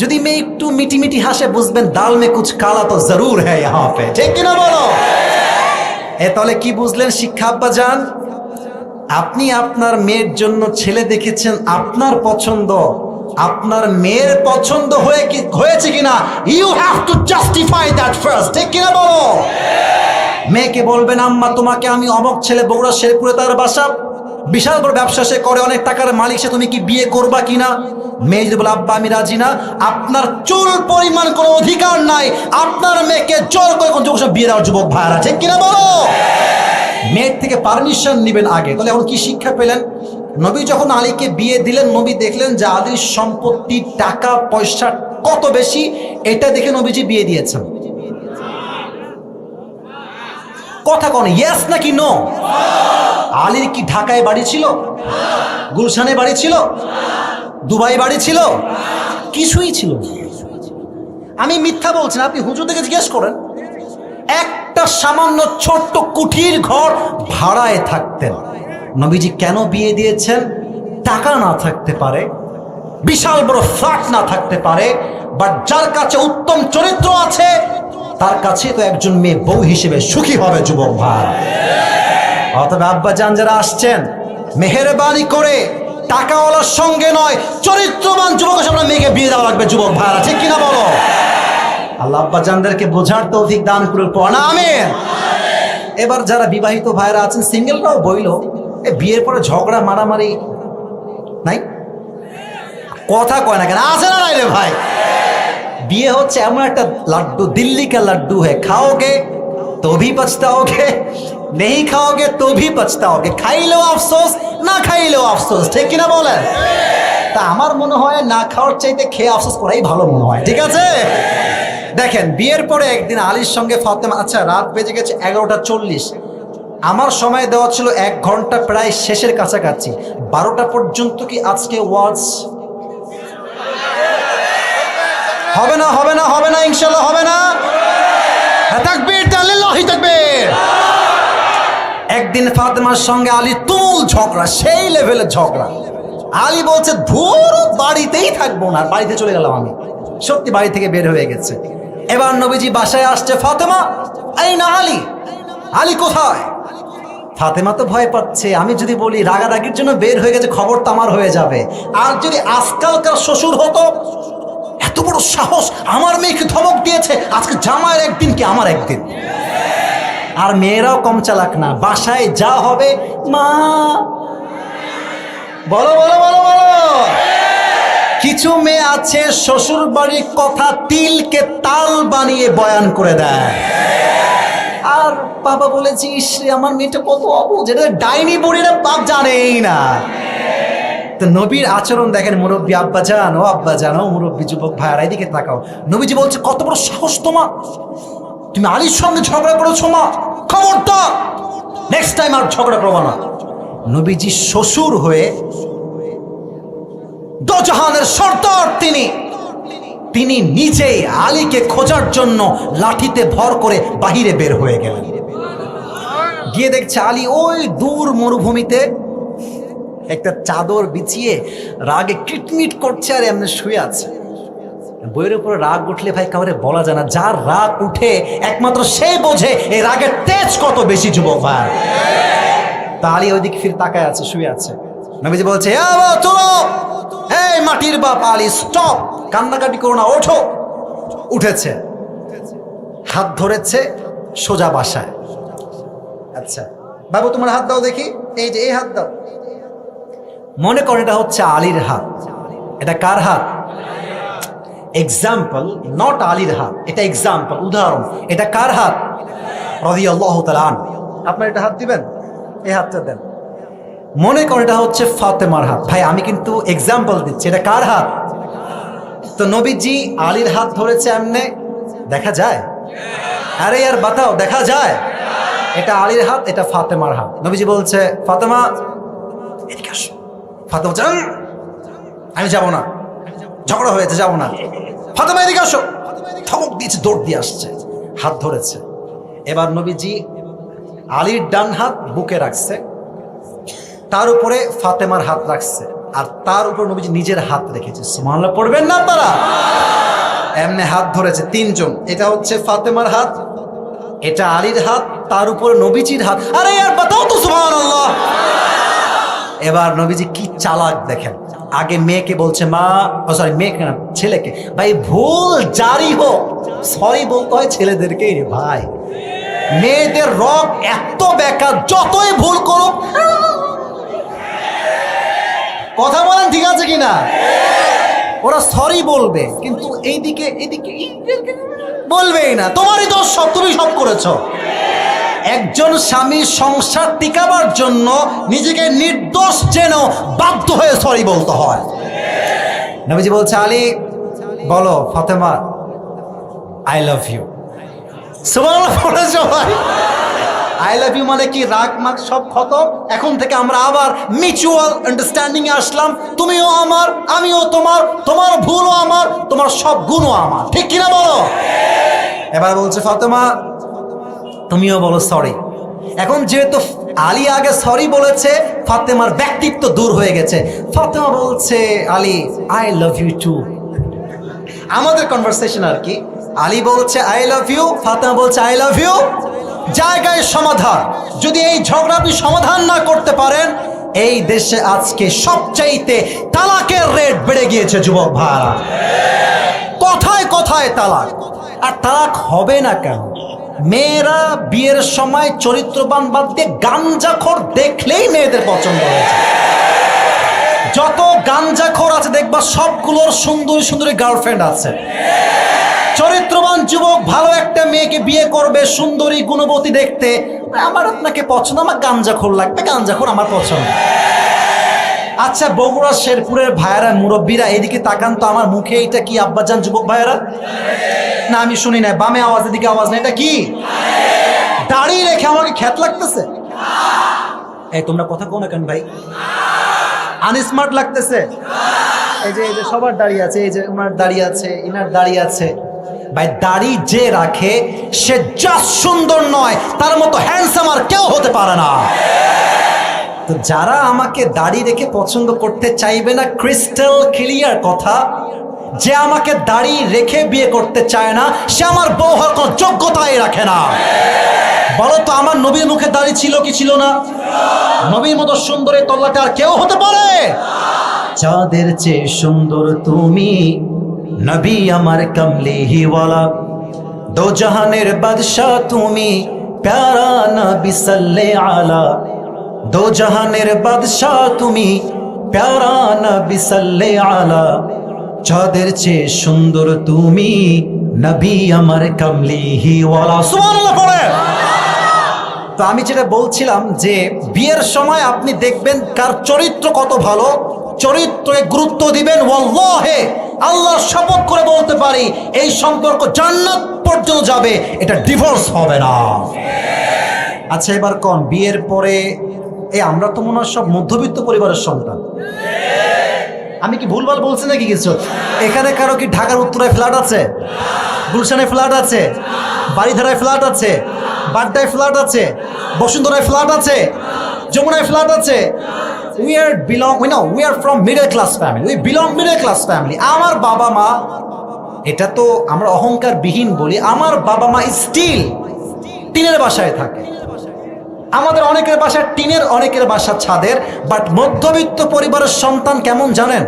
[SPEAKER 1] যদি মেয়ে একটু মিটি মিটি হাসে বুঝবেন দাল মে কুছ কালা তো জরুর হ্যায় ইহাঁ পে, ঠিক কিনা বলো? তাহলে কি বুঝলেন শিক্ষা আব্বা জান? আপনি আপনার মেয়ের জন্য ছেলে দেখেছেন, আপনার পছন্দ, আপনার মেয়ের পছন্দ হয়েছে কিনা you have to justify that first, ঠিক কিনা বলো? মেয়েকে বলবেন আম্মা তোমাকে আমি অমক ছেলে, বগুড়া শেরপুরে তার বাসা, বিশাল বড় ব্যবসা সে করে, অনেক টাকার মালিক সে, তুমি কি বিয়ে করবা কিনা? মেয়ে যদি বলে আব্বা আমি রাজি না, আপনার চুল পরিমাণ কোনো অধিকার নাই আপনার মেয়েকে জোর করে কোন যুবক বিয়ে দেওয়ার, যুবক ভাইরা, ঠিক কিনা বলো? মেয়ের থেকে পারমিশন নেবেন আগে। তাহলে এখন কি শিক্ষা পেলেন? নবী যখন আলীকে বিয়ে দিলেন, নবী দেখলেন যে আলীর সম্পত্তি, টাকা পয়সা কত বেশি, এটা দেখে নবীজি বিয়ে দিয়েছেন। কথা কোন ইয়েস নাকি নো? আলীর কি ঢাকায় বাড়ি ছিল? গুলশানে বাড়ি ছিল? দুবাই বাড়ি ছিল? কিছুই ছিল না। আমি মিথ্যা বলছি না, আপনি হুজুর থেকে জিজ্ঞেস করেন। একটা সামান্য ছোট্ট কুঠির ঘর ভাড়ায় থাকতেন। নবীজি কেন বিয়ে দিয়েছেন? টাকা না থাকতে পারে, বিশাল বড় ফ্ল্যাট না থাকতে পারে, বাট যার কাছে উত্তম চরিত্র আছে তার কাছে তো একজন মেয়ে বউ হিসেবে সুখী হবে, যুবক ভাই। অতএব আব্বা জান যারা আসছেন, মেহেরবানি করে টাকাওয়ালার সঙ্গে নয়, চরিত্রবান যুবকের সঙ্গে মেয়েকে বিয়ে দেওয়া লাগবে, যুবক ভাইরা, ঠিক কিনা বলো? আল্লাহ আব্বা জানদেরকে বোঝার তৌফিক দান করুন, পড়া আমিন। এবার যারা বিবাহিত ভাইরা আছেন, সিঙ্গেলরাও বইল, বিয়ের পরে ঝগড়া মারামারি নাই? কথা কয় না কেন? আছে না নাই রে ভাই? বিয়ে হচ্ছে এমন একটা লাড্ডু, দিল্লি কা লাড্ডু হ্যাঁ, খাओगे तो भी पछताओगे, नहीं खाओगे तो भी पछताओगे, খাইলেও আফসোস, না খাইলেও আফসোস, ঠিক কিনা বলেন? তা আমার মনে হয় না খাওয়ার চাইতে খেয়ে আফসোস করাই ভালো মনে হয়, ঠিক আছে? দেখেন বিয়ের পরে একদিন আলীর সঙ্গে ফাতেমা, আচ্ছা রাত বেজে গেছে 11:40, আমার সময় দেওয়া ছিল 1 ঘন্টা, প্রায় শেষের কাছাকাছি। 12টা পর্যন্ত কি আজকে ওয়াজ হবে না? হবে না? হবে না? ইনশাআল্লাহ হবে না? তাকবীর, তাল্লিল্লাহি তাকবীর। একদিন ফাতেমার সঙ্গে আলী তুমুল ঝগড়া, সেই লেভেলের ঝগড়া। আলী বলছে ধুর বাড়িতেই থাকবো না, বাড়িতে চলে গেলাম আমি। সত্যি বাড়ি থেকে বের হয়ে গেছে। এবার নবীজি বাসায় আসছে, ফাতেমা এই না আলী, আলী কোথায়? ফাতেমা তো ভয় পাচ্ছে, আমি যদি বলি রাগারাগির জন্য বের হয়ে গেছে, খবর তো আমার হয়ে যাবে। আর যদি আজকালকার শ্বশুর হতো, এত বড় সাহস, আমার মেয়েকে ধমক দিয়েছে, আজকে জামাইয়ের একদিন কি আমার একদিন। আর মেয়েরাও কম চালাক না, বাসায় যা হবে মা বলো বলো বলো বলো। কিছু মেয়ে আছে শ্বশুর বাড়ির কথা তিলকে তাল বানিয়ে বয়ান করে দেয়। আর বাবা বলেছি আমার মেয়েটা কত অবুঝ, এটা ডাইনি বুড়িরা বাপ জানেই না। তো নবীর আচরণ দেখেন, মুরব্বী আব্বা জান, ও আব্বা জান, ও মুরব্বী যুবক ভাইয়ারা এদিকে তাকাও। নবীজি বলছে কত বড় সাহস তোমার, তুমি আলীর সঙ্গে ঝগড়া করেছো মা, খবরদার নেক্সট টাইম আর ঝগড়া করবো না। নবীজি শ্বশুর হয়ে দোজাহানের সর্দার তিনি নিজেই আলীকে খোঁজার জন্য লাঠিতে ভর করে বাহিরে বের হয়ে গেলেন। গিয়ে দেখছে আলী ওই দূর মরুভূমিতে একটা চাদর বিছিয়ে রাগে কিটমিট করছে আর এমনি শুয়ে আছে। বইয়ের উপরে রাগ উঠলে ভাই কাউরে বলা যায় না, যার রাগ উঠে একমাত্র সে বোঝে এই রাগের তেজ কত বেশি, যুবক ভাই। তা আলী ওইদিকে ফিরে তাকায় আছে, শুয়ে আছে। নবীজি বলছে চলো, এই মাটির বাপ আলী স্টপ, কান্নাকাটি করো না, ওঠো। উঠেছে, হাত ধরেছে, সোজা বাসায়। আচ্ছা বাবু তোমার হাত দাও দেখি, এই যে এই হাত দাও। মনে করে এটা হচ্ছে আলীর হাত। এটা কার হাত? এক্সাম্পল, নট আলীর হাত, এটা এক্সাম্পল, উদাহরণ। এটা কার হাত? রাদিয়াল্লাহু তাআলা আনহু। আপনার এটা হাত দিবেন, এই হাতটা দেন। মনে করেন এটা হচ্ছে ফাতেমার হাত। ভাই আমি কিন্তু এক্সাম্পল দিচ্ছি, এটা কার হাত? তো নবীজি আলীর হাত ধরেছে এমনে, দেখা যায়? আরে यार বাতাও, দেখা যায়? এটা আলীর হাত, এটা ফাতেমার হাত। নবীজি বলছে ফাতেমা এদিকে আসো। ফাতেমা বলছে আমি যাব না, ঝগড়া হয়েছে, যাব না। ফাতেমা এদিকে আসো, ধমক দিয়েছে, দৌড় দিয়ে আসছে, হাত ধরেছে। এবার নবীজি আলীর ডান হাত বুকে রাখছে, তার উপরে ফাতেমার হাত রাখছে, আর তার উপর নবীজি নিজের হাত রেখেছে। সুবহানাল্লাহ পড়বেন না আপনারা? এমনি হাত ধরেছে তিনজন। এটা হচ্ছে ফাতেমার হাত, এটা আলীর হাত, তার উপরে নবীজির হাত। আরে यार বাতাও তো সুবহানাল্লাহ। এবার নবীজি কি চালাক দেখেন, আগে মেয়েকে বলছে মা, সরি মেয়েকে না, ছেলেকে, ভাই ভুল জারি হোক সরি বলতে হয় ছেলেদেরকেই রে ভাই। মেয়েদের রগ এত বেকার, যতই ভুল করুক, কথা বলেন ঠিক আছে কিনা, ওরা সরি বলবে, কিন্তু এইদিকে এইদিকে বলবেই না। তোমারই দোষ, সব তুমি সব করেছো। একজন স্বামী সংসার টিকাবার জন্য নিজেকে নির্দোষ যেন বাধ্য হয়ে সরি বলতে হয়। নবীজি বলছে আলী বলো ফাতেমা আই লাভ ইউ। সুবহানাল্লাহ পড়েছো ভাই? আই লাভ ইউ মানে কি? রাগ মাগ সব খতম। এখন থেকে আমরা আবার মিউচুয়াল আন্ডারস্ট্যান্ডিং এ আসলাম। তুমিও আমার, আমিও তোমার, তোমার ভুলও আমার, তোমার সব গুণও আমার, ঠিক কিনা বলো? এবার বলছে ফাতেমা তুমিও বলো সরি। এখন যেহেতু আলী আগে সরি বলেছে, ফাতেমার ব্যক্তিত্ব দূর হয়ে গেছে। ফাতেমা বলছে Ali I love you too. আমাদের কনভারসেশন আর কি, আলী বলছে আই লাভ ইউ, ফাতেমা বলছে আই লাভ ইউ। জায়গায় সমাধান। যদি এই ঝগড়া আপনি সমাধান না করতে পারেন, এই দেশে আজকে সবচাইতে তালাকের রেট বেড়ে গিয়েছে যুবক ভাইরা। কথায় কথায় তালাক। আর তালাক হবে না কেন? মেয়েরা বিয়ের সময় চরিত্রবান বাদ দিয়ে গাঞ্জাখোর দেখলেই মেয়েদের পছন্দ হয়েছে। যত গাঞ্জাখোর আছে দেখবা সবগুলোর সুন্দরী সুন্দরী গার্লফ্রেন্ড আছে। চরিত্রবান যুবক ভালো একটা মেয়েকে বিয়ে করবে, সুন্দরী গুণবতী দেখতে, আমার আপনাকে পছন্দ, আমার গাঞ্জাখোর লাগবে, গাঞ্জাখোর আমার পছন্দ। আচ্ছা বগুড়া শেরপুরের ভাইয়েরা, মুরব্বীরা এদিকে তাকান তো, আমার মুখে এইটা কি আব্বাজান যুবক ভাইয়েরা? না আমি শুনি না, বামে আওয়াজ, এদিকে আওয়াজ না, এটা কি? দাড়ি রেখে আমাকে খ্যাত লাগতেছে? এই তোমরা কথা কও না কেন ভাই? আনস্মার্ট লাগতেছে? এই যে সবার দাড়ি আছে, এই যে ওনার দাড়ি আছে, ইনার দাড়ি আছে। ভাই দাড়ি যে রাখে সে জাস্ট সুন্দর নয়, তার মতো হ্যান্ডসাম আর কেউ হতে পারে না। তো যারা আমাকে দাড়ি রেখে পছন্দ করতে চাইবে না, ক্রিস্টাল ক্লিয়ার কথা, যে আমাকে দাড়ি রেখে বিয়ে করতে চায় না, সে আমার বউ হওয়ার কোনো যোগ্যতাই রাখে না। বলো তো আমার নবীর মুখে দাড়ি ছিল কি ছিল না? নবীর মতো সুন্দর এই তল্লাটে আর কেউ হতে পারে? চাঁদের চেয়ে সুন্দর তুমি, নবী আমার কমলিওয়ালা, দো জাহানের বাদশা তুমি, প্যারা নবী সাল্লে আলা, দো জাহানের বাদশা তুমি, প্যারা নবী সাল্লে আলা, চাঁদের চেয়ে সুন্দর তুমি, নবী আমার কমলিওয়ালা। সুবহানাল্লাহ পড়ে। তো আমি যেটা বলছিলাম যে বিয়ের সময় আপনি দেখবেন কার চরিত্র কত ভালো, চরিত্রে গুরুত্ব দিবেন। ওয়াল্লাহে আল্লাহর শপথ করে বলতে পারি, এই সম্পর্ক জান্নাত পর্যন্ত যাবে, এটা ডিভোর্স হবে না। আচ্ছা এবার কোন বিয়ের পরে আমরা তো মনে হয় সব মধ্যবিত্ত পরিবারের সন্তান। আমি কি ভুলভাল বলছি নাকি কিছু? এখানে কারো কি ঢাকার উত্তরায় ফ্ল্যাট আছে, গুলশানে ফ্ল্যাট আছে, বাড়িধারায় ফ্ল্যাট আছে, বাড্ডায় ফ্ল্যাট আছে, বসুন্ধরায় ফ্ল্যাট আছে, যমুনায় ফ্ল্যাট আছে? we are from middle class family, we belong middle class family. আমার বাবা মা, এটা তো আমরা অহংকার বিহীন বলি, আমার বাবা মা স্টিল টিনের বাসায় থাকে। আমাদের অনেকের বাসা টিনের, অনেকের বাসা ছাদের। বাট মধ্যবিত্ত পরিবারের সন্তান কেমন জানেন?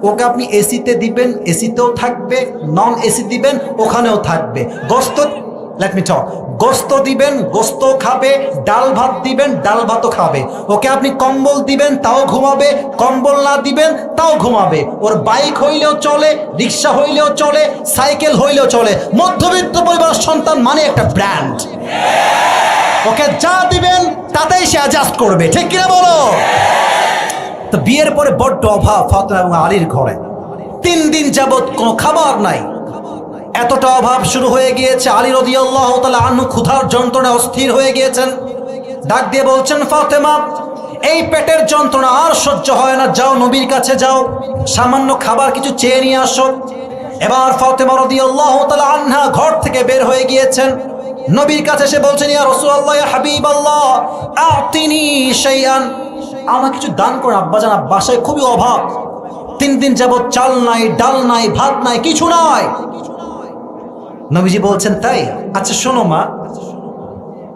[SPEAKER 1] ওকে আপনি এসিতে দিবেন, এসিতেও থাকবে, নন এসি দিবেন, ওখানেও থাকবে। লেট মি টক, গোস্ত দিবেন, গোস্ত খাবে, ডাল ভাত দিবেন, ডাল ভাতও খাবে। ওকে আপনি কম্বল দিবেন, তাও ঘুমাবে, কম্বল না দিবেন তাও ঘুমাবে। ওর বাইক হইলেও চলে, রিক্সা হইলেও চলে, সাইকেল হইলেও চলে। মধ্যবিত্ত পরিবারের সন্তান মানে একটা ব্র্যান্ড। ওকে যা দিবেন তাতেই সে অ্যাডজাস্ট করবে, ঠিক কিনা বলো? তো বিয়ের পরে বড্ড অভাব ফাতেমা এবং আলীর ঘরে। 3 দিন যাবত কোনো খাবার নাই। এতটা অভাব শুরু হয়ে গিয়েছে, আলী রাদিয়াল্লাহু তাআলা আনহু ক্ষুধার যন্ত্রণায় অস্থির হয়ে গিয়েছেন। ডাক দিয়ে বলছেন, ফাতেমা, এই পেটের যন্ত্রণা আর সহ্য হয় না, যাও নবীর কাছে যাও, সামান্য খাবার কিছু চেয়ে নিয়ে আসো। এবার ফাতেমা রাদিয়াল্লাহু তাআলা আনহা ঘর থেকে বের হয়ে গিয়েছেন। নবীর কাছে এসে বলছেন, ইয়া রাসূলুল্লাহ, ইয়া হাবিবাল্লাহ, আতিনি শাইআন, আমাকে কিছু দান করুন আব্বাজান, বাসায় খুবই অভাব। 3 দিন যাবত চাল নাই, ডাল নাই, ভাত নাই, কিছু নাই। নবীজি বলছেন, তাই? আচ্ছা শোনো মা,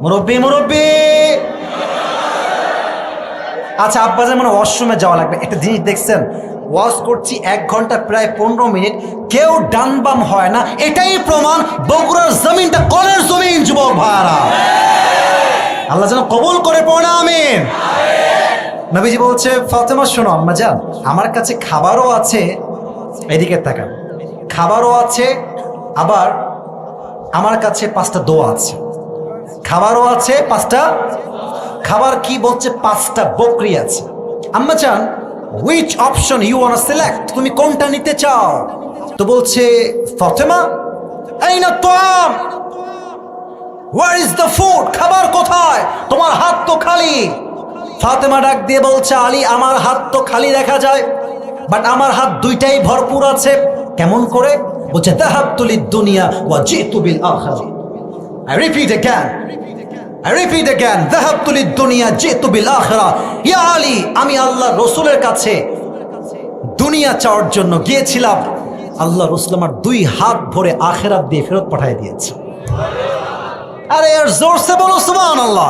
[SPEAKER 1] মুরব্বি মুরব্বি, আচ্ছা আব্বাজান মানে ওয়াশরুমে যাওয়া লাগবে। একটা জিনিস দেখছেন, ওয়াজ করছি 1 ঘন্টা প্রায় 15 মিনিট, কেউ ডান বাম হয় না। এটাই প্রমাণ বগুড়ার জমিনটা কলের জমিন। যুবক ভাইরা, আল্লাহ যেন কবুল করে পড়ে আমিন। নবীজি বলছে, ফাতেমা শোনো আম্মাজান, আমার কাছে খাবারও আছে, এদিকে তাকান, খাবারও আছে, আবার আমার কাছে 5টা দোয়া আছে। খাবারও আছে 5টা, খাবার কি বলছে? 5টা বকরি আছে। আম্মাজান, which option you wanna select, তুমি কোনটা নিতে চাও? তো বলছে, ফাতেমা, আইনা তাম, where is the food, খাবার কোথায়? তোমার হাত তো খালি। ফাতেমা ডাক দিয়ে বলছে, আলী, আমার হাত তো খালি দেখা যায়, বাট আমার হাত দুইটাই ভরপুর আছে। কেমন করে? বলছে, যাহাবতু লিদ-দুনিয়া ওয়া জিতু বিল আখিরাহ। I repeat again, যাহাবতু লিদ-দুনিয়া জিতু বিল আখিরাহ। ইয়া আলী, আমি আল্লাহ রাসূলের কাছে দুনিয়া চাওয়ার জন্য গিয়েছিলাম, আল্লাহ রাসূল আমার 2 হাত ভরে আখিরাত দিয়ে ফেরত পাঠিয়ে দিয়েছে। আরে আর জোরসে বলো সুবহানাল্লাহ।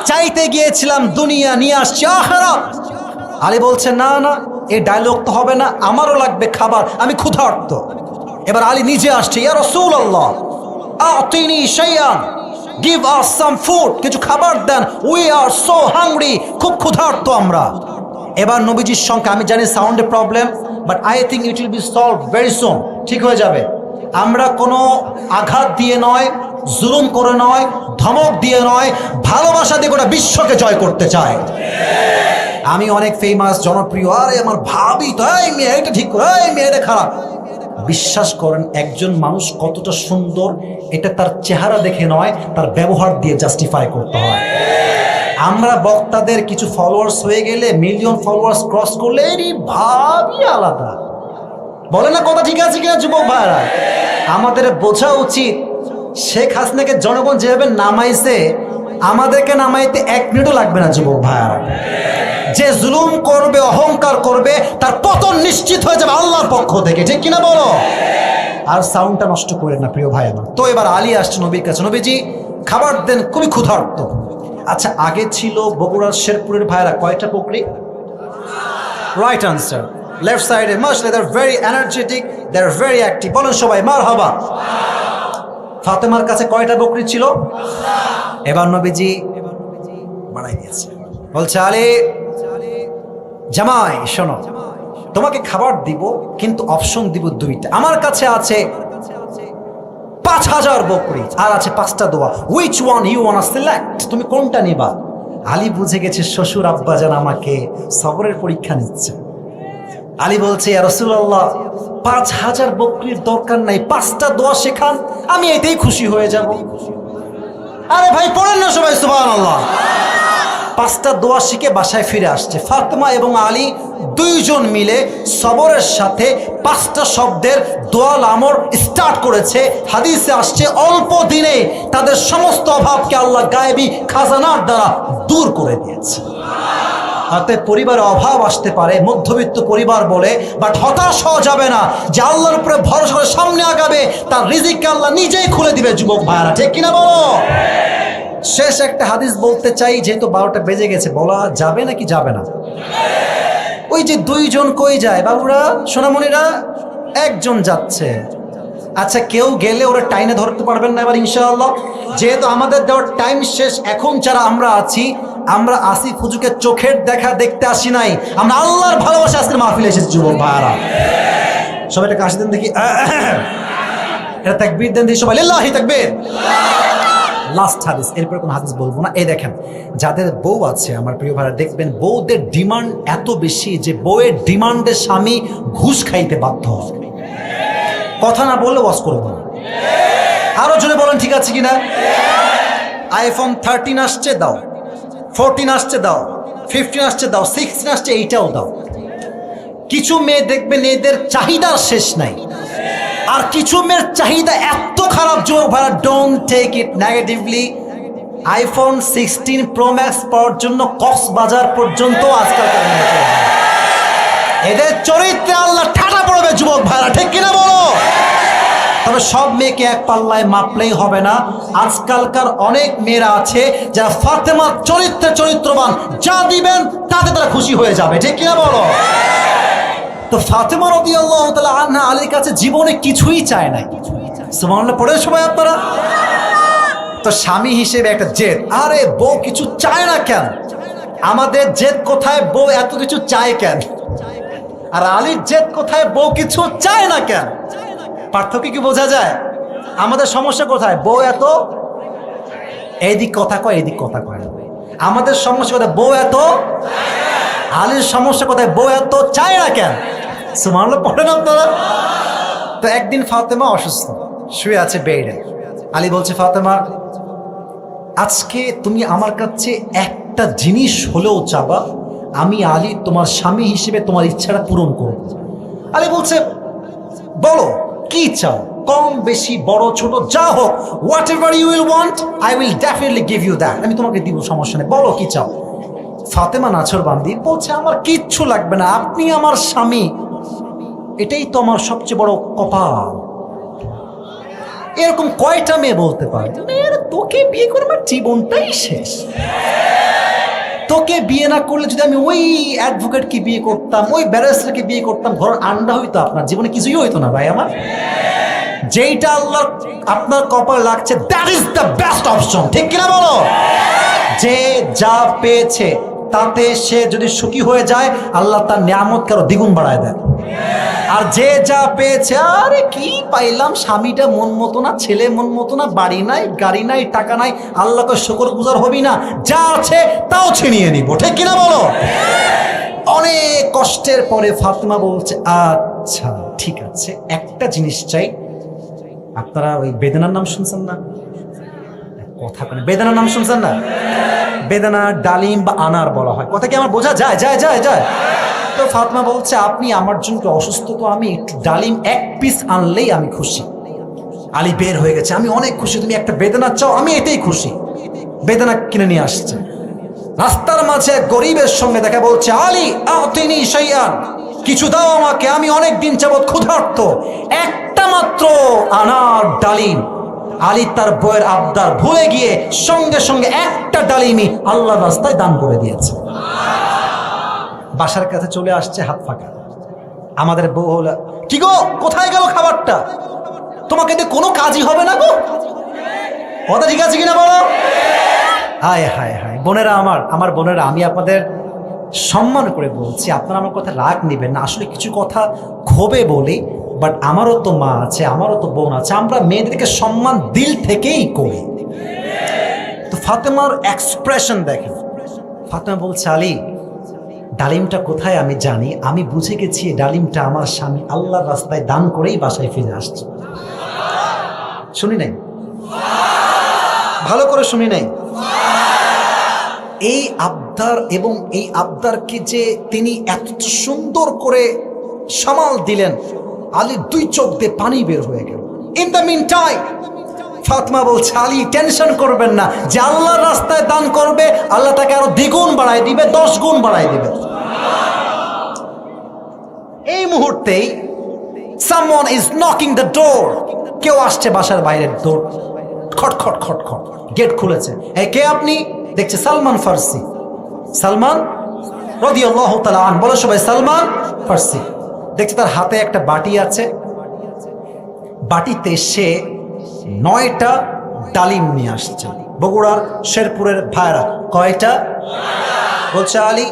[SPEAKER 1] চাইতে গিয়েছিলাম দুনিয়া, নিয়ে আসছি আখিরাত। আলী বলছে, না না, এই ডায়লগ তো হবে না, আমারও লাগবে খাবার, আমি ক্ষুধার্ত। এবার আলী নিজে আসছে, ইয়া রাসূলুল্লাহ, আতিনি শাইআন, গিভ আস সাম ফুড, কিছু খাবার দেন, উই আর সো হাংরি, খুব ক্ষুধার্ত আমরা। এবার নবীজির সংখ্যা, আমি জানি সাউন্ডে problem, but I think it will be solve very soon, ঠিক হয়ে যাবে। আমরা কোনো আঘাত দিয়ে নয়, জুলুম করে নয়, ধমক দিয়ে নয়, ভালোবাসা দিয়ে গোটা বিশ্বকে জয় করতে চাই। আমি অনেক ফেমাস, জনপ্রিয়, আরে আমার ভাবি তো, এই মেয়ে এটা ঠিক করে, এই মেয়ে এটা খারাপ। বিশ্বাস করেন, একজন মানুষ কতটা সুন্দর এটা তার চেহারা দেখে নয়, তার ব্যবহার দিয়ে জাস্টিফাই করতে হয়। আমরা বক্তাদের কিছু ফলোয়ার্স হয়ে গেলে, মিলিয়ন ফলোয়ার্স ক্রস করলে, এরই ভাবই আলাদা। বলে না কথা, ঠিক আছে কিনা যুবক ভাইরা? আমাদের বোঝা উচিত, শেখ হাসিনাকে জনগণ যেভাবে নামাইছে, আমাদেরকে নামাইতে 1 মিনিটও লাগবে না যুবক ভাইরা। যে জুলুম করবে, অহংকার করবে, তার পতন নিশ্চিত হয়ে যাবে আল্লাহর পক্ষ থেকে, ঠিক কিনা বলো? আর সাউন্ডটা নষ্ট করেন না প্রিয় ভাই আমার। তো এবার আলী আসছে নবীর কাছে, নবীজি খাবার দেন, খুবই ক্ষুধার্ত। আচ্ছা, আগে ছিল বগুড়ার শেরপুরের ভাইরা কয়টা বকরি? রাইট আনসার, লেফট সাইডে। মাশাআল্লাহ, they are very energetic, they are very active. বলেন সবাই মারহাবা। ফাতেমার কাছে কয়টা বকরি ছিল? এবার নবীজি বাড়াই দিয়েছে, বলছে, আলী, জামাই শোনো, তোমাকে খাবার দিব, কিন্তু অপশন দিব 2টা। আমার কাছে আছে 5000 বকরি, আর আছে 5টা দোয়া। Which one you want select, তুমি কোনটা নিবা? আলী বুঝে গেছে শ্বশুর আব্বাজান আমাকে সবরের পরীক্ষা নিচ্ছে। আলী বলছে, ইয়া রাসূলুল্লাহ, 5000 বকরির দরকার নাই, 5টা দোয়া শেখান, আমি এতেই খুশি হয়ে যাব। আরে ভাই, পড়েন না সবাই সুবহানাল্লাহ। 5টা দোয়া শিখে বাসায় ফিরে আসছে। ফাতেমা এবং আলী 2 জন মিলে সবরের সাথে 5টা শব্দের দোয়াল আমর স্টার্ট করেছে। হাদিসে আসছে, অল্প দিনে তাদের সমস্ত অভাবকে আল্লাহ গায়েবী খাজানার দ্বারা দূর করে দিয়েছে। হাতে পরিবারে অভাব আসতে পারে, মধ্যবিত্ত পরিবার বলে, বাট হতাশ হওয়া যাবে না। যে আল্লাহর উপরে ভরসা করে সামনে আগাবে, তার রিজিককে আল্লাহ নিজেই খুলে দিবে যুবক ভাইরা, ঠিক কিনা বলো? শেষ একটা হাদিস বলতে চাই, যেহেতু 12টা বেজে গেছে, বলা যাবে নাকি যাবে না? ওই যে 2 জন কই যায় বাবুরা, সোনামণিরা? 1 জন যাচ্ছে। আচ্ছা, কেউ গেলে ওরা টাইনে ধরতে পারবেন না এবার ইনশাআল্লাহ? যেহেতু আমাদের দেওয়ার টাইম শেষ, এখন যারা আমরা আছি, আমরা আসিফ হুজুরকে চোখের দেখা দেখতে আসি নাই, আমরা আল্লাহর ভালোবাসা আজকের মাহফিলে এসেছি যুবক ভাইরা। সবাই একটা কাশি দেন দেখি, এটা তাকবীর দেন দেখি সবাই, লিল্লাহি তাকবীর। লাস্ট হাদিস, এরপর কোন হাদিস বলবো না। এই দেখেন, যাদের বউ আছে আমার প্রিয় ভাইরা, দেখবেন বউদের ডিমান্ড এত বেশি যে বউয়ের ডিমান্ডে স্বামী ঘুষ খাইতে বাধ্য হয়। কথা না বললে ওয়াজ করবো না। আরো জোরে বলেন ঠিক আছে কিনা? আইফোন 13 আসছে দাও, 14 আসছে দাও, 15 আসছে দাও, 16 আসছে এইটাও দাও। কিছু মেয়ে দেখবেন এদের চাহিদার শেষ নাই, আর কিছু মেয়ের চাহিদা এত খারাপ যুবক ভাইরা, don't take it negatively. IPhone 16 pro max পাওয়ার জন্য কক্সবাজার পর্যন্ত আজকাল এদের চরিত্রে আল্লাহ ঠাটা পড়বে যুবক ভাইরা, ঠিক কিনা বলো? তবে সব মেয়েকে এক পাল্লায় মাপলেই হবে না। আজকালকার অনেক মেয়েরা আছে যারা ফাতেমার চরিত্রে চরিত্রবান, যা দিবেন তাতে তারা খুশি হয়ে যাবে, ঠিক কিনা বলো? তো ফাতেমা রাদিয়াল্লাহু তাআলা আনহা আলীর কাছে জীবনে কিছুই চায় নাই। সুবহানাল্লাহ পড়ে সবাই আপনারা। তো স্বামী হিসেবে একটা জেদ, আরে বউ কিছু চায় না কেন? আমাদের জেদ কোথায়, বউ এত কিছু চায় কেন? আর আলীর জেদ কোথায়, বউ কিছু চায় না কেন? পার্থক্য কি বোঝা যায়? আমাদের সমস্যা কোথায়, বউ এত এইদিক কথা কয়, এইদিক কথা কয়। আমাদের সমস্যা কোথায়, বউ এত। আলীর সমস্যা কোথায়, বউ এত চায় না কেন? সুবহানাল্লাহ পড়েন আপনারা। তো একদিন ফাতেমা অসুস্থ, শুয়ে আছে বেডে। আলী বলছে, ফাতেমা আজকে তুমি আমার কাছে একটা জিনিস হলেও চাবা, আমি আলী তোমার স্বামী হিসেবে তোমার ইচ্ছাটা পূরণ করব। আলী বলছে, বলো কি চাও, কম বেশি বড় ছোট যা হোক, whatever you will want I will definitely give you that, আমি তোমাকে দিব, সমস্যা নেই, বলো কি চাও। ফাতেমা নাছরবান্দি বলছে, আমার কিচ্ছু লাগবে না, আপনি আমার স্বামী, এটাই তো আমার সবচেয়ে বড় কপাল। এরকম কয়টা মেয়ে বলতে পারে, মেয়ের তোকে বিয়ে করে আমার জীবনটাই শেষ। তোকে বিয়ে না করলে যদি আমি ওই অ্যাডভোকেটকে বিয়ে করতাম, ওই ব্যারিস্টারকে বিয়ে করতাম, ঘরের আন্ডা হইতো, আপনার জীবনে কিছুই হইতো না ভাই আমার। যেইটা আল্লাহ আপনার কপালে লাগছে, that is the best option, ঠিক কিনা বলো? যে যা পেয়েছে তাতে সে যদি সুখী হয়ে যায়, আল্লাহ তার নিয়ামত কারো দ্বিগুণ বাড়ায় দেয়। আর যে যা পেয়েছে, আরে কি পাইলাম, স্বামীটা মন মতো না, ছেলে মন মতো না, বাড়ি নাই, গাড়ি নাই, টাকা নাই, আল্লাহকে শুকর গুজার হবি না, যা আছে তাও ছিনিয়ে নিব, ঠিক কিনা বলো? অনেক কষ্টের পরে ফাতেমা বলছে, আচ্ছা ঠিক আছে, একটা জিনিস চাই। আপনারা ওই বেদানার নাম শুনছেন না? কথা বলে, বেদানার নাম শুনছেন না? বেদানা, ডালিম বা আনার বলা হয়, কথা কি আমার বোঝা যায়? যায় যায় যায়। তো ফাতেমা বলছে, আপনি আমার জন্য অসুস্থ, তো আমি একটু ডালিম 1 পিস আনলেই আমি খুশি। আলী বের হয়ে গেছে, আমি অনেক খুশি, তুমি একটা বেদানা চাও, আমি এতেই খুশি। বেদানা কিনে নিয়ে আসছে। রাস্তার মাঝে গরিবের সঙ্গে দেখা, বলছে, আলী আতিনি শাইআন, কিছু দাও আমাকে, আমি অনেক দিন যাবত ক্ষুধার্ত, একটা মাত্র আনার ডালিম। আলী তার বইয়ের আবদার ভুলে গিয়ে সঙ্গে সঙ্গে একটা ডালিমই আল্লাহর রাস্তায় দান করে দিয়েছে। বাসার কাছে চলে আসছে হাত ফাঁকা। আমাদের বউ হলো, কি গো কোথায় গেল খাবারটা? তোমাকে দিয়ে কোনো কাজই হবে না গো। কথা ঠিক আছে কিনা বলো? হায় হায় হায়, বোনেরা আমার বোনেরা, আমি আপনাদের সম্মান করে বলছি, আপনারা আমার কথা রাগ নেবেন না। আসলে কিছু কথা ক্ষোভে বলি, বাট আমারও তো মা আছে, আমারও তো বোন আছে, আমরা মেয়েদেরকে সম্মান দিল থেকেই করি। তো ফাতেমার এক্সপ্রেশন দেখেন। ফাতেমা বলছে, আলী ডালিমটা কোথায় আমি জানি, আমি বুঝে গেছি ডালিমটা আমার স্বামী আল্লাহর রাস্তায় দান করেই বাসায় ফিরে আসছে। শুনি নাই? ভালো করে শুনি নাই? এই আবদার, এবং এই আবদারকে যে তিনি এত সুন্দর করে সামাল দিলেন, আলী 2 চোখ দিয়ে পানি বের হয়ে গেল। In the mean time Fatema বলছে, আলী টেনশন করবেন না, যে আল্লাহর রাস্তায় দান করবে আল্লাহ তাকে আরো দ্বিগুণ বাড়ায় দিবে, 10 গুণ বাড়ায় দিবে। এই মুহূর্তেই someone is knocking the door, কেউ আসছে বাসার বাইরের ডোর, খট খট খট খট, গেট খুলেছে। এই কে আপনি? দেখছে সালমান ফার্সি। সালমান রাদিয়াল্লাহু তাআলা আনহু, বলো সবাই সালমান ফার্সি। দেখছে তার হাতে একটা বাটি আছে, বাটিতে সে 9টা ডালিম নিয়ে আসছে। বগুড়ার শেরপুরের ভাইরা কয়টা? বলছে Ali,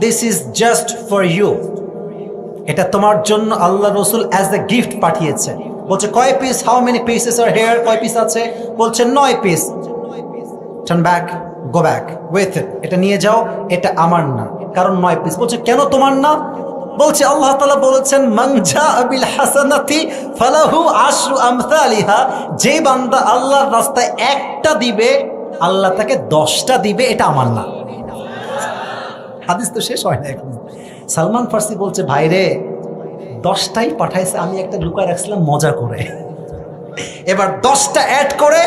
[SPEAKER 1] this is just for you, এটা তোমার জন্য আল্লাহ রসুল অ্যাজ এ গিফট পাঠিয়েছে। বলছে কয় piece? How many pieces are here? কয় পিস আছে? বলছে 9 piece. Turn back, go back with it, এটা নিয়ে যাও, এটা আমার না, কারণ 9 পিস। বলছে কেন তোমার না? বলছে আল্লাহ তাআলা বলেছেন মান জাআ বিল হাসানাতি ফালাহু আশরু আমসালিহা, যে বান্দা আল্লাহর রাস্তায় একটা দিবে আল্লাহ তাকে 10টা দিবে, এটা আমার না। হাদিস তো শেষ হয় না এখন। সালমান ফার্সি বলছে ভাইরে 10টাই পাঠাইছে, আমি একটা লুকায় রাখছিলাম মজা করে, এবার 10টা অ্যাড করে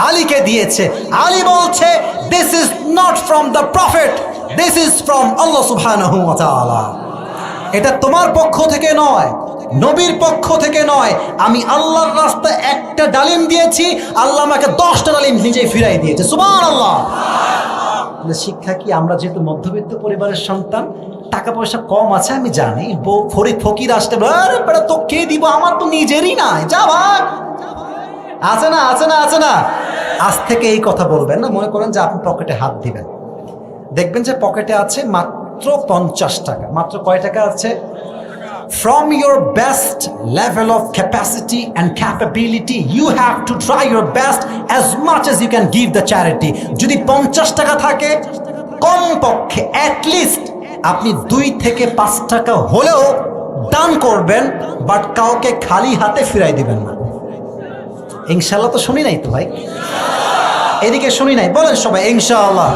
[SPEAKER 1] আলীকে দিয়েছে। আলী বলছে this is not from the prophet, this is from Allah সুবহানাহু ওয়া তাআলা, এটা তোমার পক্ষ থেকে নয়, নবীর পক্ষ থেকে নয়, আমি আল্লাহর রাস্তায় একটা ডালিম দিয়েছি, আল্লাহ আমাকে 10টা ডালিম নিজেই ফিরাই দিয়েছে। সুবহানাল্লাহ। শিক্ষা কি, আমরা যেহেতু মধ্যবিত্ত পরিবারের সন্তান, টাকা পয়সা কম আছে আমি জানি, ফকির আসতে তো কে দিব, আমার তো নিজেরই নাই, যা ভাগ, আছে না আছে না আছে না। আজ থেকে এই কথা বলবেন না, মনে করেন যে আপনি পকেটে হাত দিবেন, দেখবেন যে পকেটে আছে মাত্র 50 টাকা। মাত্র কয় টাকা আছে? From your best level of capacity and capability, you have to try your best as much as you can give the charity. যদি 50 টাকা থাকে, কমপক্ষে at least আপনি 2 থেকে 5 টাকা হলেও দান করবেন, বাট কাউকে খালি হাতে ফিরাই দিবেন না। ইনশাআল্লাহ তো শুনি নাই তো ভাই, এদিকে শুনি নাই, বলেন সবাই ইনশাআল্লাহ।